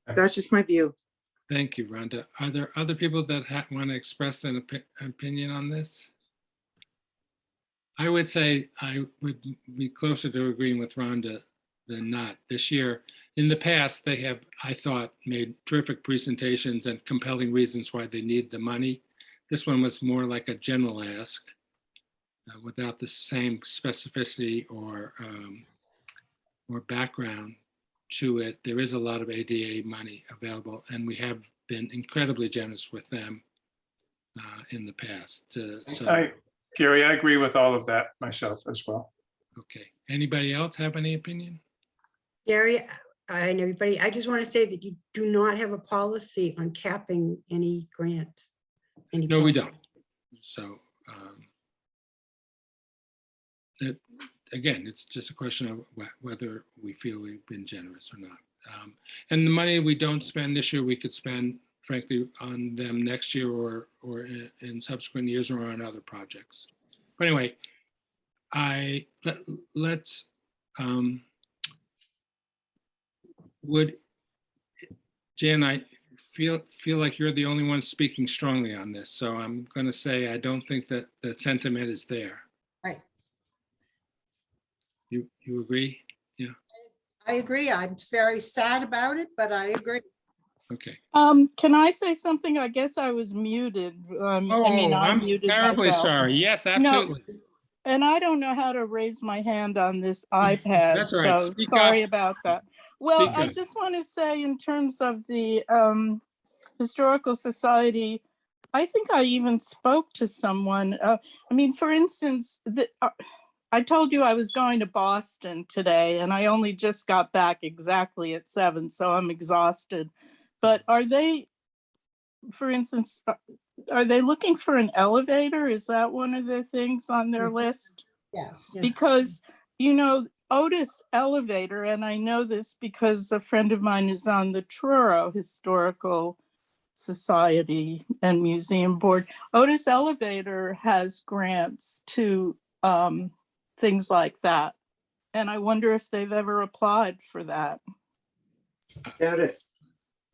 That's just my view. thank you, Rhonda. Are there other people that want to express an opinion on this? I would say I would be closer to agreeing with Rhonda than not. This year, in the past, they have, I thought, made terrific presentations and compelling reasons why they need the money. This one was more like a general ask without the same specificity or background to it. There is a lot of ADA money available, and we have been incredibly generous with them in the past. Gary, I agree with all of that myself as well. Okay. Anybody else have any opinion? Gary, and everybody, I just want to say that you do not have a policy on capping any grant. No, we don't. So again, it's just a question of whether we feel we've been generous or not. And the money we don't spend this year, we could spend, frankly, on them next year or in subsequent years or on other projects. But anyway, let's Jan, I feel like you're the only one speaking strongly on this, so I'm going to say I don't think that the sentiment is there. Right. You agree? Yeah. I agree. I'm very sad about it, but I agree. Okay. Can I say something? I guess I was muted. I I'm muted terribly myself. sorry. Yes, absolutely. And I don't know how to raise my hand on this iPad, That's all right. so Speak sorry up. about that. Well, Speak I up. just want to say in terms of the Historical Society, I think I even spoke to someone. I mean, for instance, I told you I was going to Boston today, and I only just got back exactly at 7, so I'm exhausted. But are they, for instance, are they looking for an elevator? Is that one of the things on their list? Yes. Yes. Because, you know, Otis Elevator, and I know this because a friend of mine is on the Truro Historical Society and Museum Board. Otis Elevator has grants to things like that. And I wonder if they've ever applied for that. Got it.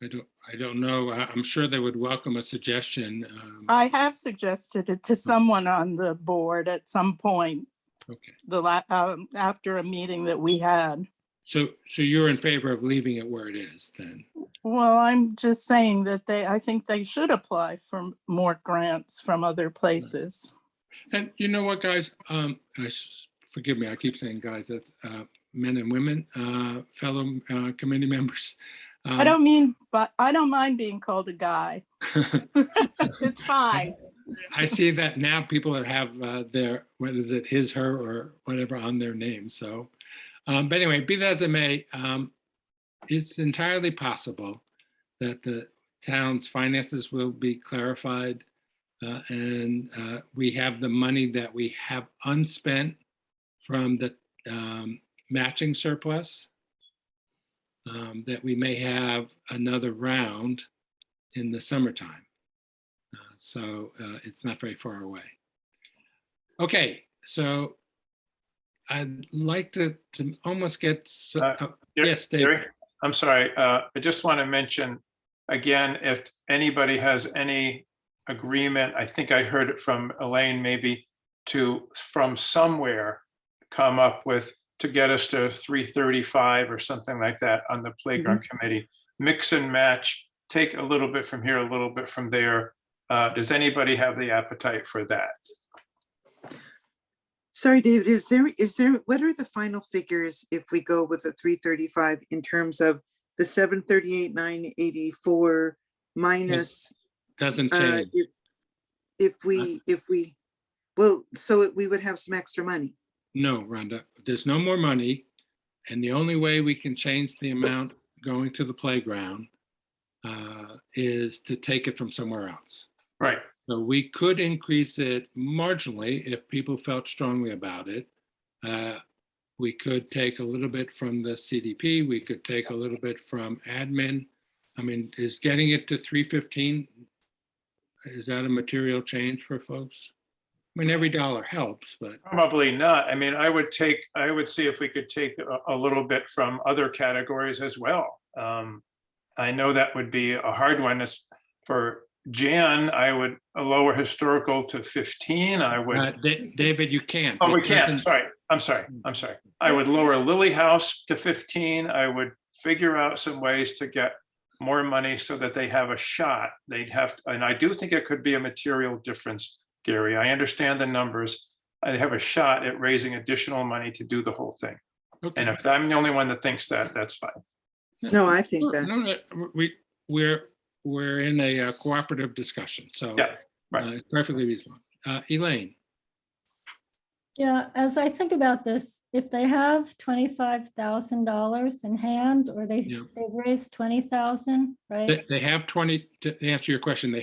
I don't know. I'm sure they would welcome a suggestion. I have suggested it to someone on the board at some point. Okay. After a meeting that we had. So you're in favor of leaving it where it is then? Well, I'm just saying that I think they should apply for more grants from other places. And you know what, guys? Forgive me, I keep saying guys. That's men and women, fellow committee members. I don't mind being called a guy. It's fine. I see that now people have their, what is it, his, her, or whatever on their name. So, but anyway, be that as it may, it's entirely possible that the town's finances will be clarified, and we have the money that we have unspent from the matching surplus, that we may have another round in the summertime. So it's not very far away. Okay, so I'd like to almost get, yes, Dave. Gary, I'm sorry. I just want to mention again, if anybody has any agreement, I think I heard it from Elaine, maybe from somewhere come up with to get us to 335 or something like that on the playground committee. Mix and match, take a little bit from here, a little bit from there. Does anybody have the appetite for that? Sorry, David, is there, what are the final figures if we go with the 335 in terms of the 738, 984 minus? Doesn't change. If we, well, so we would have some extra money. No, Rhonda, there's no more money. And the only way we can change the amount going to the playground is to take it from somewhere else. Right. So we could increase it marginally if people felt strongly about it. We could take a little bit from the CDP. We could take a little bit from admin. I mean, is getting it to 315, is that a material change for folks? I mean, every dollar helps, but. Probably not. I mean, I would see if we could take a little bit from other categories as well. I know that would be a hard one. For Jan, I would lower historical to 15. I would. David, you can't. Oh, we can't. Sorry. I'm sorry. I would lower Lily House to 15. I would figure out some ways to get more money so that they have a shot. They'd have to, and I do think it could be a material difference, Gary. I understand the numbers. I have a shot at raising additional money to do the whole thing. Okay. And if I'm the only one that thinks that, that's fine. No, I think that. No, we're in a cooperative discussion, so Yeah, right. it's perfectly reasonable. Elaine, Yeah, as I think about this, if they have $25,000 in hand, or they've raised 20,000, right? they have 20, to answer your question,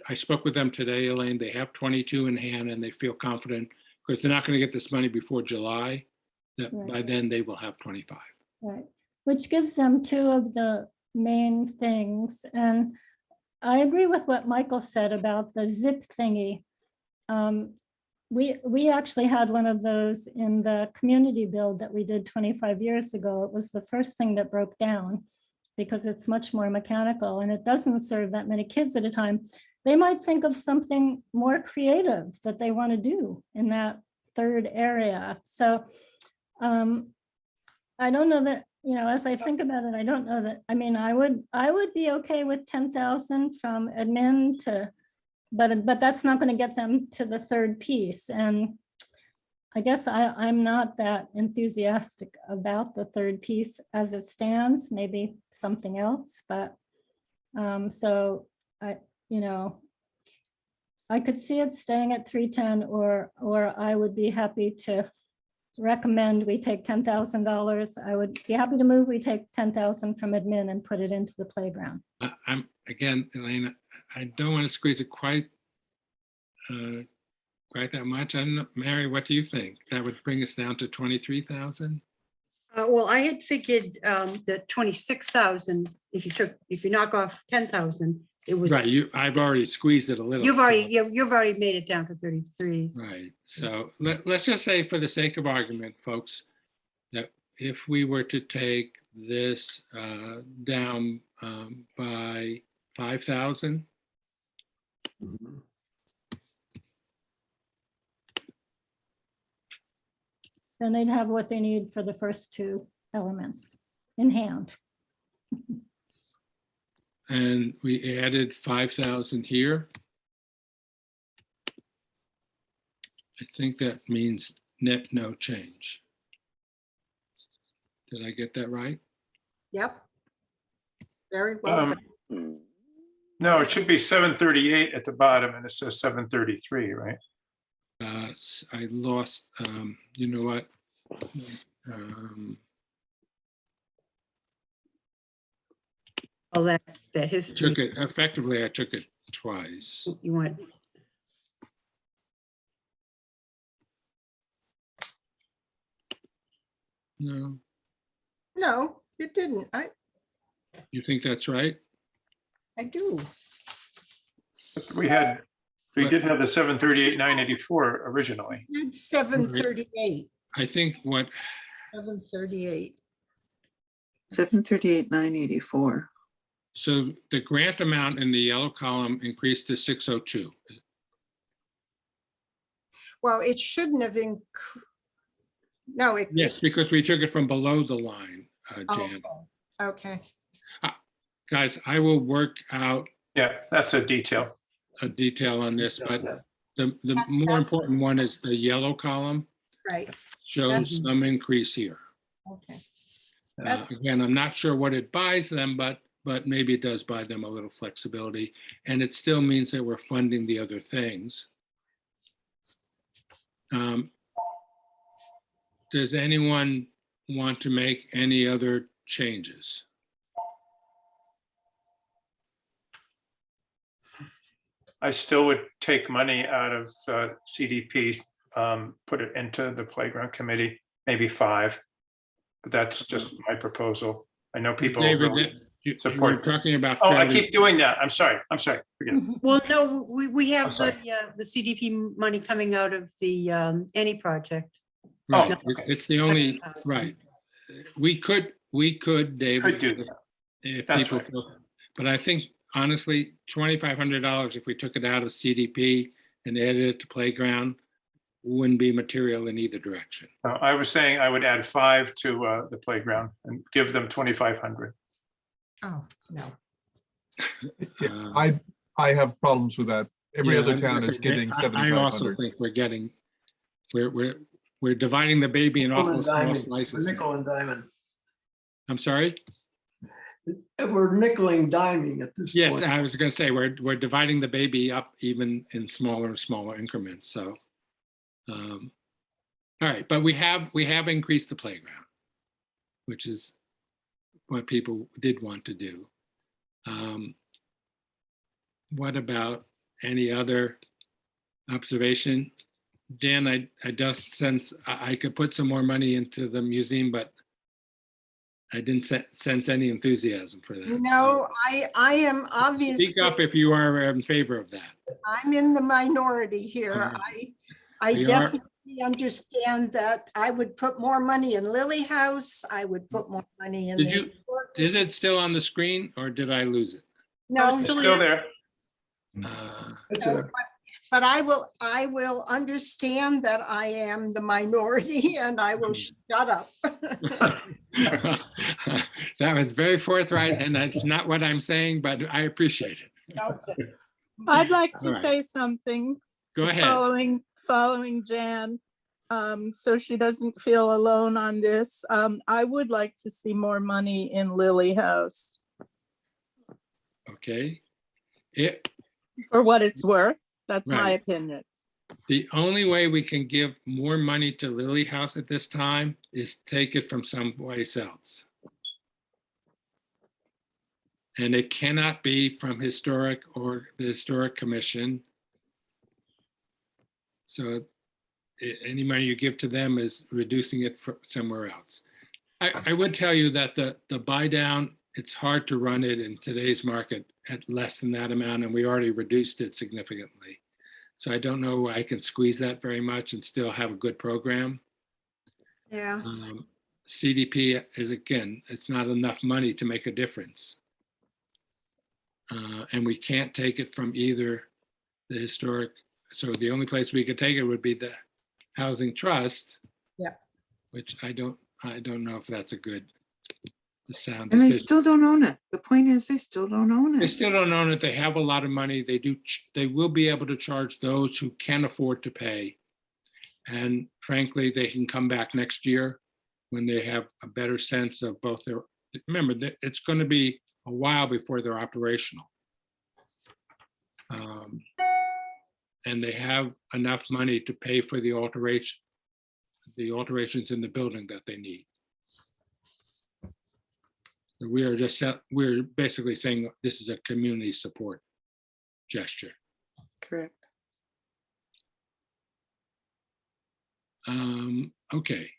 I spoke with them today, Elaine, they have 22 in hand and they feel confident because they're not going to get this money before July, that by then they will have 25. Right, which gives them two of the main things. And I agree with what Michael said about the zip thingy. We actually had one of those in the community build that we did 25 years ago. It was the first thing that broke down because it's much more mechanical and it doesn't serve that many kids at a time. They might think of something more creative that they want to do in that third area. So I don't know that, as I think about it, I don't know that, I mean, I would be okay with 10,000 from admin to, but that's not going to get them to the third piece. And I guess I'm not that enthusiastic about the third piece as it stands, maybe something else, but so I could see it staying at 310, or I would be happy to recommend we take $10,000. I would be happy to move. We take 10,000 from admin and put it into the playground. I'm again, Elaine, I don't want to squeeze it quite that much. I don't know, Mary, what do you think? That would bring us down to 23,000? Well, I had figured that 26,000, if you knock off 10,000, it was. Right, I've already squeezed it a little. You've so- already made it down to 33. Right, so let's just say for the sake of argument, folks, that if we were to take this down by 5,000, Then they'd have what they need for the first two elements in hand. and we added 5,000 here, I think that means net no change. Did I get that right? Yep. Very well done. No, it should be 738 at the bottom and it says 733, right? I lost, you know what? Oh, that Took history, it, effectively, I took it twice. you want, No, No, it didn't. you think that's right? I do. We did have the 738, 984 originally. It's 738, I think what, 738. 738, 984. so the grant amount in the yellow column increased to 602. Well, it shouldn't have no, Yes, because we took it from below the line, Jan. Okay. Guys, I will work out Yeah, that's a detail. a detail on this, but the more That's- important one is the yellow column Right, shows some increase here. okay. That's- Again, I'm not sure what it buys them, but maybe it does buy them a little flexibility. And it still means that we're funding the other things. Does anyone want to make any other changes? I still would take money out of CDP, put it into the playground committee, maybe 5. But that's just my proposal. I know people. David, really you were support that. talking about. Oh, I fairly- keep doing that. I'm sorry. Forget it. well, no, we have I'm sorry. the CDP money coming out of the any project. Right, Oh, okay. it's the only, 100,000. right. We could, David. Could do that. If That's people right. feel- But I think honestly, $2,500, if we took it out of CDP and added it to playground, wouldn't be material in either direction. I was saying I would add 5 to the playground and give them 2,500. Oh, no. I have problems with that. Every Yeah, other I'm town gonna is say, getting I also 7,500. think we're dividing the baby in awful small We're slices. now. nickel and diamond. I'm sorry? We're nickel and diming at this Yes, point. I was gonna say, we're dividing the baby up even in smaller and smaller increments, so. All right, but we have increased the playground, which is what people did want to do. What about any other observation? Dan, I just sense I could put some more money into the museum, but I didn't sense any enthusiasm for that. No, I am obviously. Speak up if you are in favor of that. I'm in the minority here. Alright. I We are- definitely understand that I would put more money in Lily House. I would put more money in. Did the you- historic- Is it still on the screen or did I lose it? No, It's still there. It's no, a- but I will understand that I am the minority and I will shut up. That was very forthright and that's not what I'm saying, but I appreciate it. Okay. I'd like to All right. say something. Go ahead. Following Jan, so she doesn't feel alone on this. I would like to see more money in Lily House Okay. for what it's worth. That's my Right. opinion. The only way we can give more money to Lily House at this time is take it from someplace else. And it cannot be from historic or the Historic Commission. So any money you give to them is reducing it somewhere else. I would tell you that the buy down, it's hard to run it in today's market at less than that amount, and we already reduced it significantly. So I don't know I can squeeze that very much and still have a good program. Yeah, CDP is, again, it's not enough money to make a difference. And we can't take it from either the historic, so the only place we could take it would be the Housing Trust. Yeah. Which I don't know if that's a good sound. And they decision. still don't own it. The point is, they still don't own They it. still don't own it. They have a lot of money. They will be able to charge those who can afford to pay. And frankly, they can come back next year when they have a better sense of both their, remember, it's going to be a while before they're operational. and they have enough money to pay for the alterations in the building that they need. So we're basically saying this is a community support gesture. Correct. Okay.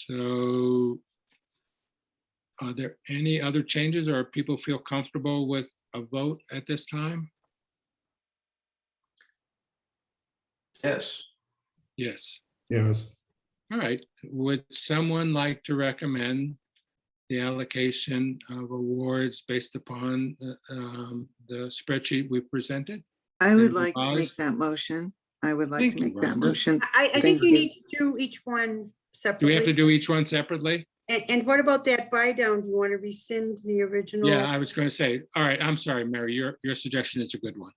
So are there any other changes, or people feel comfortable with a vote at this time? Yes. Yes. Yes, All right. Would someone like to recommend the allocation of awards based upon the spreadsheet we presented? I would And like to make revised? that motion. I would like Thank to you, make that Rhonda. motion. I think Thank you you. need to do each one Do we have to separately. do each one separately? And what about that buy down? Do you want to rescind the original? Yeah, I was going to say, all right, I'm sorry, Mary, your suggestion is a good one.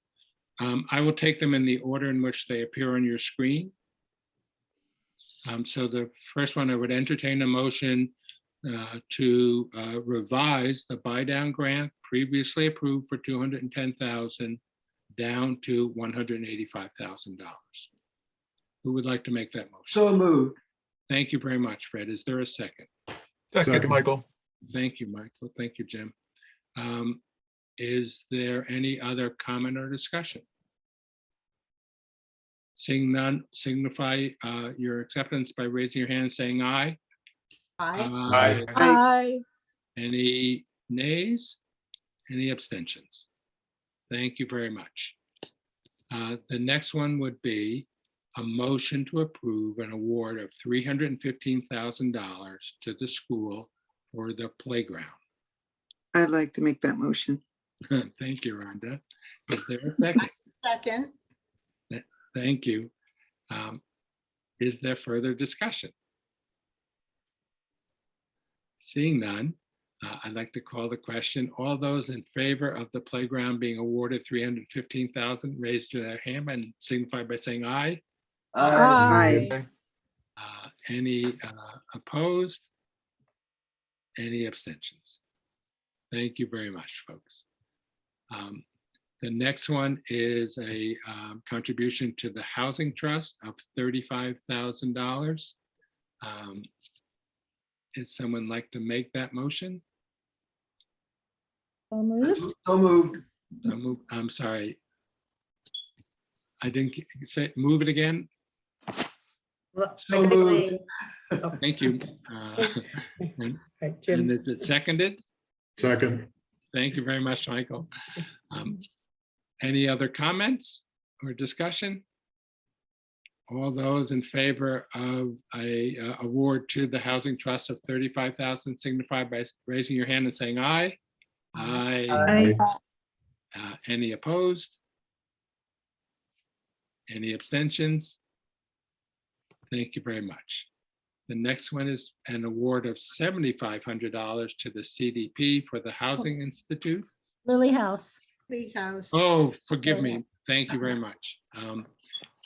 I will take them in the order in which they appear on your screen. So the first one, I would entertain a motion to revise the buy down grant previously approved for $210,000 down to $185,000. Who would like to make that motion? So moved. Thank you very much, Fred. Is there a second? Second, Second. Michael. Thank you, Michael. Thank you, Jim. Is there any other comment or discussion? Seeing none, signify your acceptance by raising your hand, saying aye. Aye. I, Any nays? Any abstentions? Thank you very much. The next one would be a motion to approve an award of $315,000 to the school for the playground. I'd like to make that motion. Thank you, Rhonda. Is there a second? Second. Thank you. Is there further discussion? Seeing none, I'd like to call the question. All those in favor of the playground being awarded $315,000, raise their hand and signify by saying aye. I, Any opposed? Any abstentions? Thank you very much, folks. The next one is a contribution to the Housing Trust of $35,000. Is someone like to make that motion? So moved. So moved. I'm sorry. I didn't say, move it again. Well, So I gotta moved. say- oh, Thank you. And right, Jim, is it seconded? second, Thank you very much, Michael. Any other comments or discussion? All those in favor of a award to the Housing Trust of $35,000 signify by raising your hand and saying aye. Aye. Any opposed? Any abstentions? Thank you very much. The next one is an award of $7,500 to the CDP for the Housing Institute. Lily House. Lee House. Oh, forgive me. Thank you very much.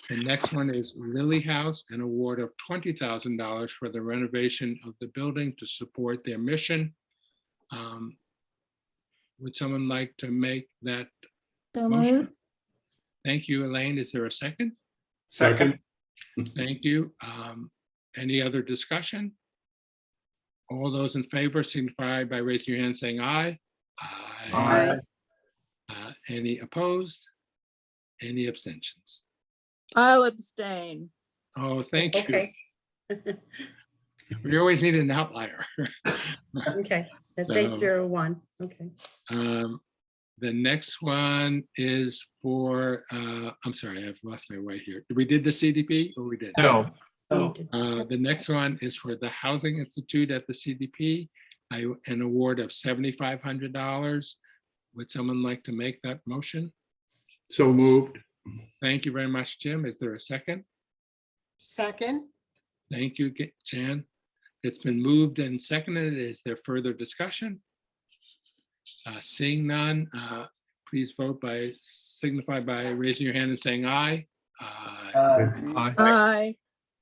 The next one is Lily House, an award of $20,000 for the renovation of the building to support their mission. Would someone like to make that So motion? moved. Thank you, Elaine. Is there a second? second, Thank you. Any other discussion? All those in favor signify by raising your hand saying aye. Aye. Any opposed? Any abstentions? I'll abstain. Oh, thank you. okay. We always need an outlier. Okay, that's So- 801, okay. The next one is for, I'm sorry, I've lost my way here. We did the CDP or we did? No, Oh. The next one is for the Housing Institute at the CDP, an award of $7,500. Would someone like to make that motion? so moved, Thank you very much, Jim. Is there a second? Second. Thank you, Jan. It's been moved and seconded. Is there further discussion? Seeing none, please vote by, signify by raising your hand and saying aye. aye. I,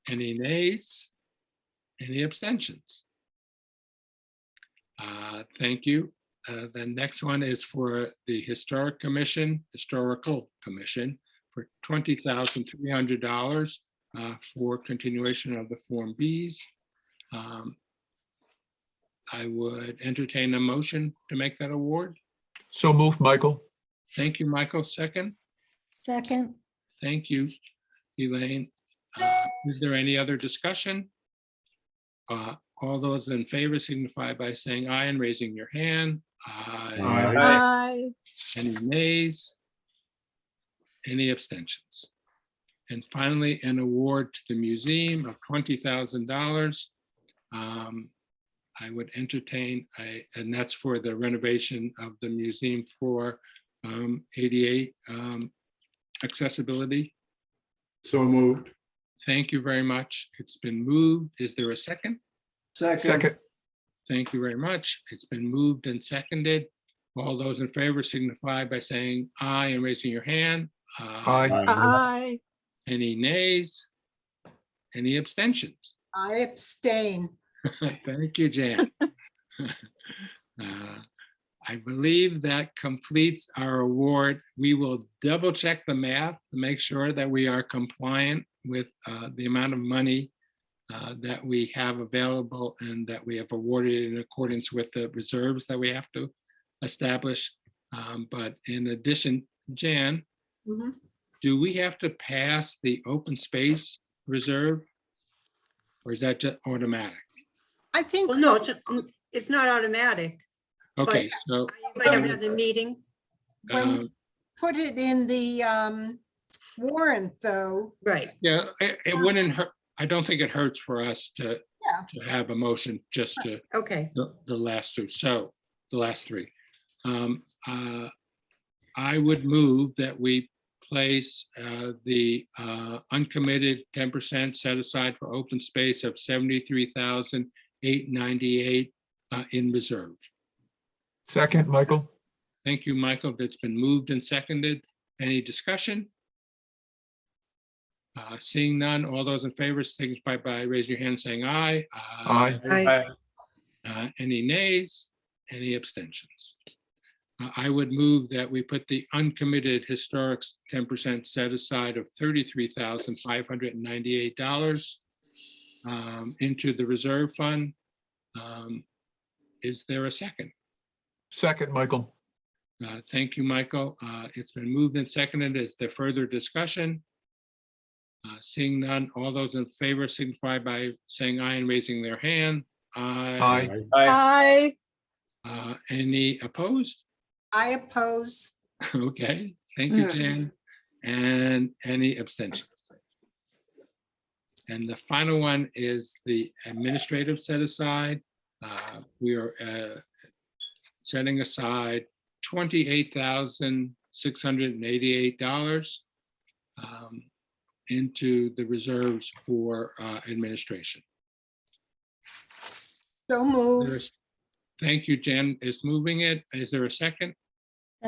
Any nays? Any abstentions? Thank you. The next one is for the Historical Commission for $20,300 for continuation of the Form Bs. I would entertain a motion to make that award. So moved, Michael. Thank you, Michael. Second. Second, Thank you, Elaine. Is there any other discussion? All those in favor signify by saying aye and raising your hand. Aye. Aye. Any nays? Any abstentions? And finally, an award to the museum of $20,000. I would entertain, and that's for the renovation of the museum for ADA accessibility. So moved. Thank you very much. It's been moved. Is there a second? Second. Thank you very much. It's been moved and seconded. All those in favor signify by saying aye and raising your hand. Aye. Aye. Any nays? Any abstentions? I abstain. Thank you, Jan. I believe that completes our award. We will double check the math to make sure that we are compliant with the amount of money that we have available and that we have awarded in accordance with the reserves that we have to establish. But in addition, Jan, Mhm. do we have to pass the open space reserve? Or is that just automatic? I think. Well, no, it's not automatic. Okay, so You might have another meeting. When uh, we put it in the warrant, though, Right. yeah, it wouldn't hurt. I don't think it hurts for us to Yeah. have a motion just to Okay. the last two. So the last three. I would move that we place the uncommitted 10% set aside for open space of $73,898 in reserve. Second, Michael. Thank you, Michael. That's been moved and seconded. Any discussion? Seeing none, all those in favor signify by raising your hand saying aye. Aye. Aye. Any nays? Any abstentions? I would move that we put the uncommitted historic 10% set aside of $33,598 into the reserve fund. Is there a second? Second, Michael. Thank you, Michael. It's been moved and seconded. Is there further discussion? Seeing none, all those in favor signify by saying aye and raising their hand. Aye. Aye. Any opposed? I oppose. Okay, thank you, Jan. And any abstentions? And the final one is the administrative set aside. We are setting aside $28,688 into the reserves for administration. So move. There's- Thank you, Jen is moving it. Is there a second?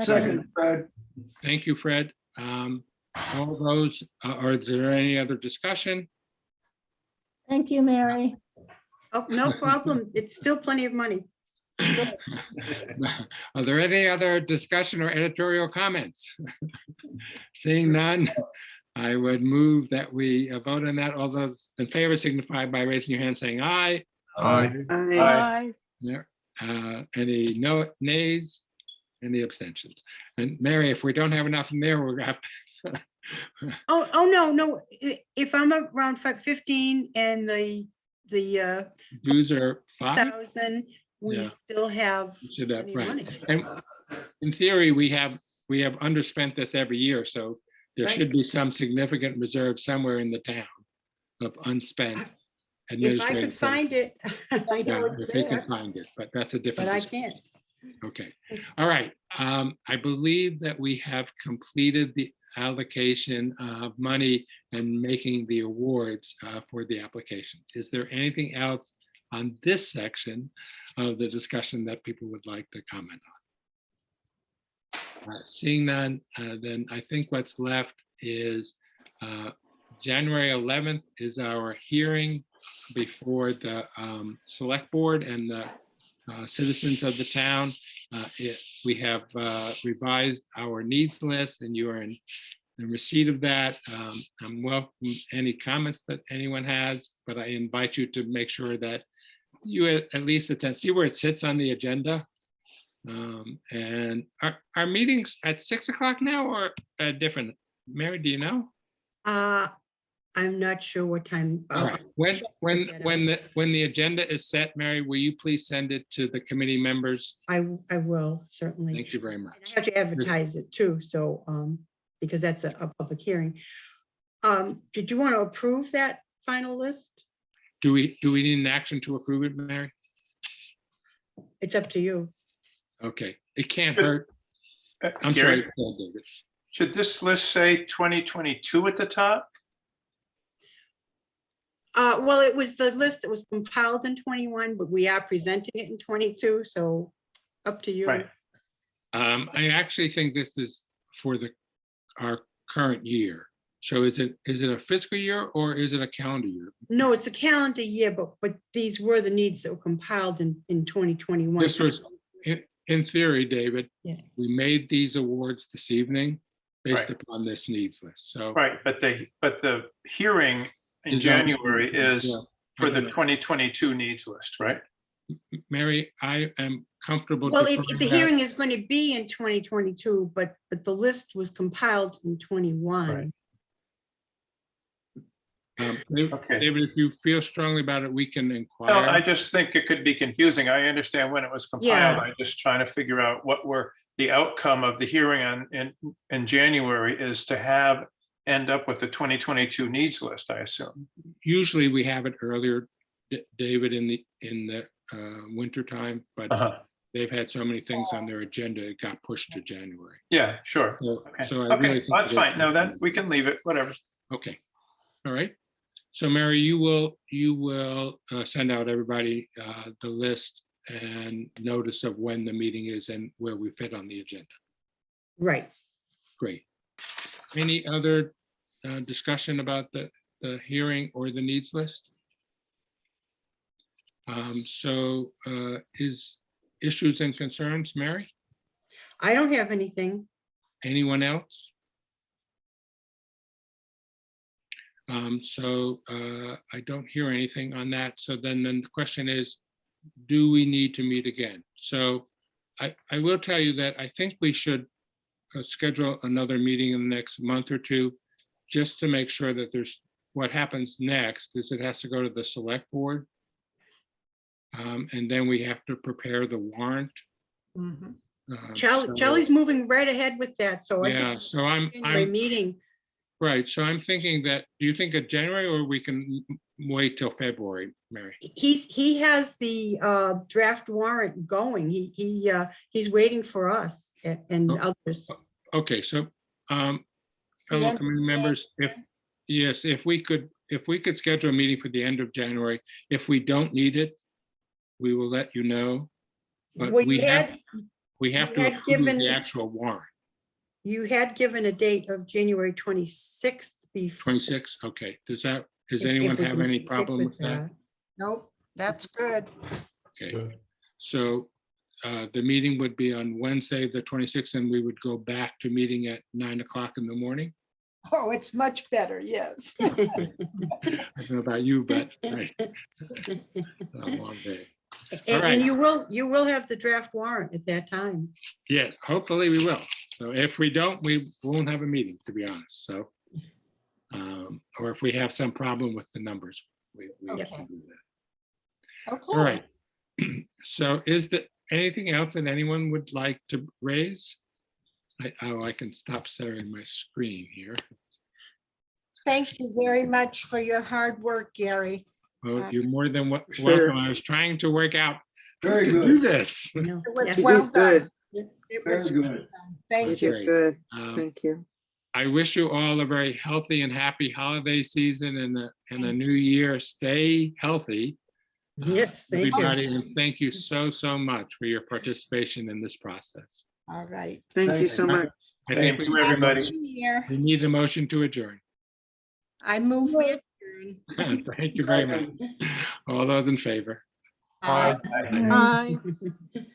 Second, Fred. Thank you, Fred. All those, are there any other discussion? thank you, Mary. Oh, no problem. It's still plenty of money. Are there any other discussion or editorial comments? Seeing none, I would move that we vote on that. All those in favor signify by raising your hand saying aye. Aye. Aye. Aye. There, any nays, any abstentions? And Mary, if we don't have enough in there, we're gonna have to. Oh, no. If I'm around 15 and the Dues are 5. 1,000, we Yeah. still have Should have, plenty of money. right. And in theory, we have underspent this every year, so there Right. should be some significant reserve somewhere in the town of unspent If I administrative. could find fees. it, I know Yeah, it's if you can there, find it, but that's a but different. I discussion. can't. Okay, all right. I believe that we have completed the allocation of money and making the awards for the application. Is there anything else on this section of the discussion that people would like to comment on? Seeing none, then I think what's left is January 11th is our hearing before the select board and the citizens of the town. We have revised our needs list, and you are the receipt of that. I'm welcome any comments that anyone has, but I invite you to make sure that you at least attend, see where it sits on the agenda. And our meetings at 6 o'clock now or different? Mary, do you know? I'm not sure what time. All right. When that the agenda is set, Mary, will you please send it to the committee members? I will certainly. Thank you very And much. I have to advertise it too, so, because that's a public hearing. Did you want to approve that final list? Do we need an action to approve it, Mary? It's up to you. Okay, it can't hurt. I'm Gary, sorry, Paul, David. should this list say 2022 at the top? Well, it was the list that was compiled in 21, but we are presenting it in 22, so up to you. Right. I actually think this is for our current year. So is it a fiscal year or is it a calendar year? No, it's a calendar year, but these were the needs that were compiled in 2021. This was, in theory, David, Yeah. we made these awards this evening based Right. upon this needs list. So Right, but the hearing in Is on- January yeah. is for the 2022 needs list, right? Mary, I am comfortable. Well, if deferring the that. hearing is going to be in 2022, but the list was compiled in 21. Right. David, Okay. if you feel strongly about it, we can No, inquire. I just think it could be confusing. I understand when it was compiled. Yeah. I'm just trying to figure out what were the outcome of the hearing in January is to end up with the 2022 needs list, I assume. Usually we have it earlier, David, in the winter time, but Uh-huh. they've had so many things on their agenda, it got pushed to January. Yeah, sure. So Okay, so I really okay, think that's it is- fine. No, then we can leave it, whatever. Okay, all right. So Mary, you will send out everybody the list and notice of when the meeting is and where we fit on the agenda. Right. Great. Any other discussion about the hearing or the needs list? So is issues and concerns, Mary? I don't have anything. Anyone else? So I don't hear anything on that. So then the question is, do we need to meet again? So I will tell you that I think we should schedule another meeting in the next month or two, just to make sure that what happens next is it has to go to the select board. And then we have to prepare the warrant. Mhm. Charlie's moving right ahead with that, so I Yeah, think so I'm January meeting. right. So I'm thinking that, do you think of January or we can wait till February, Mary? He has the draft warrant going. He's waiting for us and Oh. others. Okay, so fellow Yeah. committee members, if we could schedule a meeting for the end of January, if we don't need it, we will let you know. But Well, we you have had to had approve given- the actual warrant. You had given a date of January 26th before. 26, okay. Does anyone have any problem with that? Nope, that's good. Okay, so the meeting would be on Wednesday, the 26th, and we would go back to meeting at 9 o'clock in the morning. Oh, it's much better, yes. I don't know about you, but right, it's a long day. And right. you will have the draft warrant at that time. Yeah, hopefully we will. So if we don't, we won't have a meeting, to be honest, so. Or if we have some problem with the numbers, we Okay. can do that. Okay. All right. So is there anything else that anyone would like to raise? I can stop sharing my screen here. Thank you very much for your hard work, Gary. Well, you're more than Sure. welcome. I was trying to work out how Very to good. do this. You know, It was yeah. well It's good. done. It Very was good. well done. Thank That's you. great. Good. Um, Thank you. I wish you all a very healthy and happy holiday season and a new year. Stay healthy. Yes, thank you. Everybody, and thank you so much for your participation in this process. All right. Thank you Thank so you. much. I think Thank we you, everybody. Here, we need a motion to adjourn. I move we adjourn. Thank you very much. All those in favor. Aye. Aye.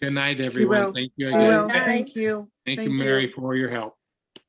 Good night, will. everyone. Thank you You will. again. Thank you. Thank you, Thank you. Mary, for your help.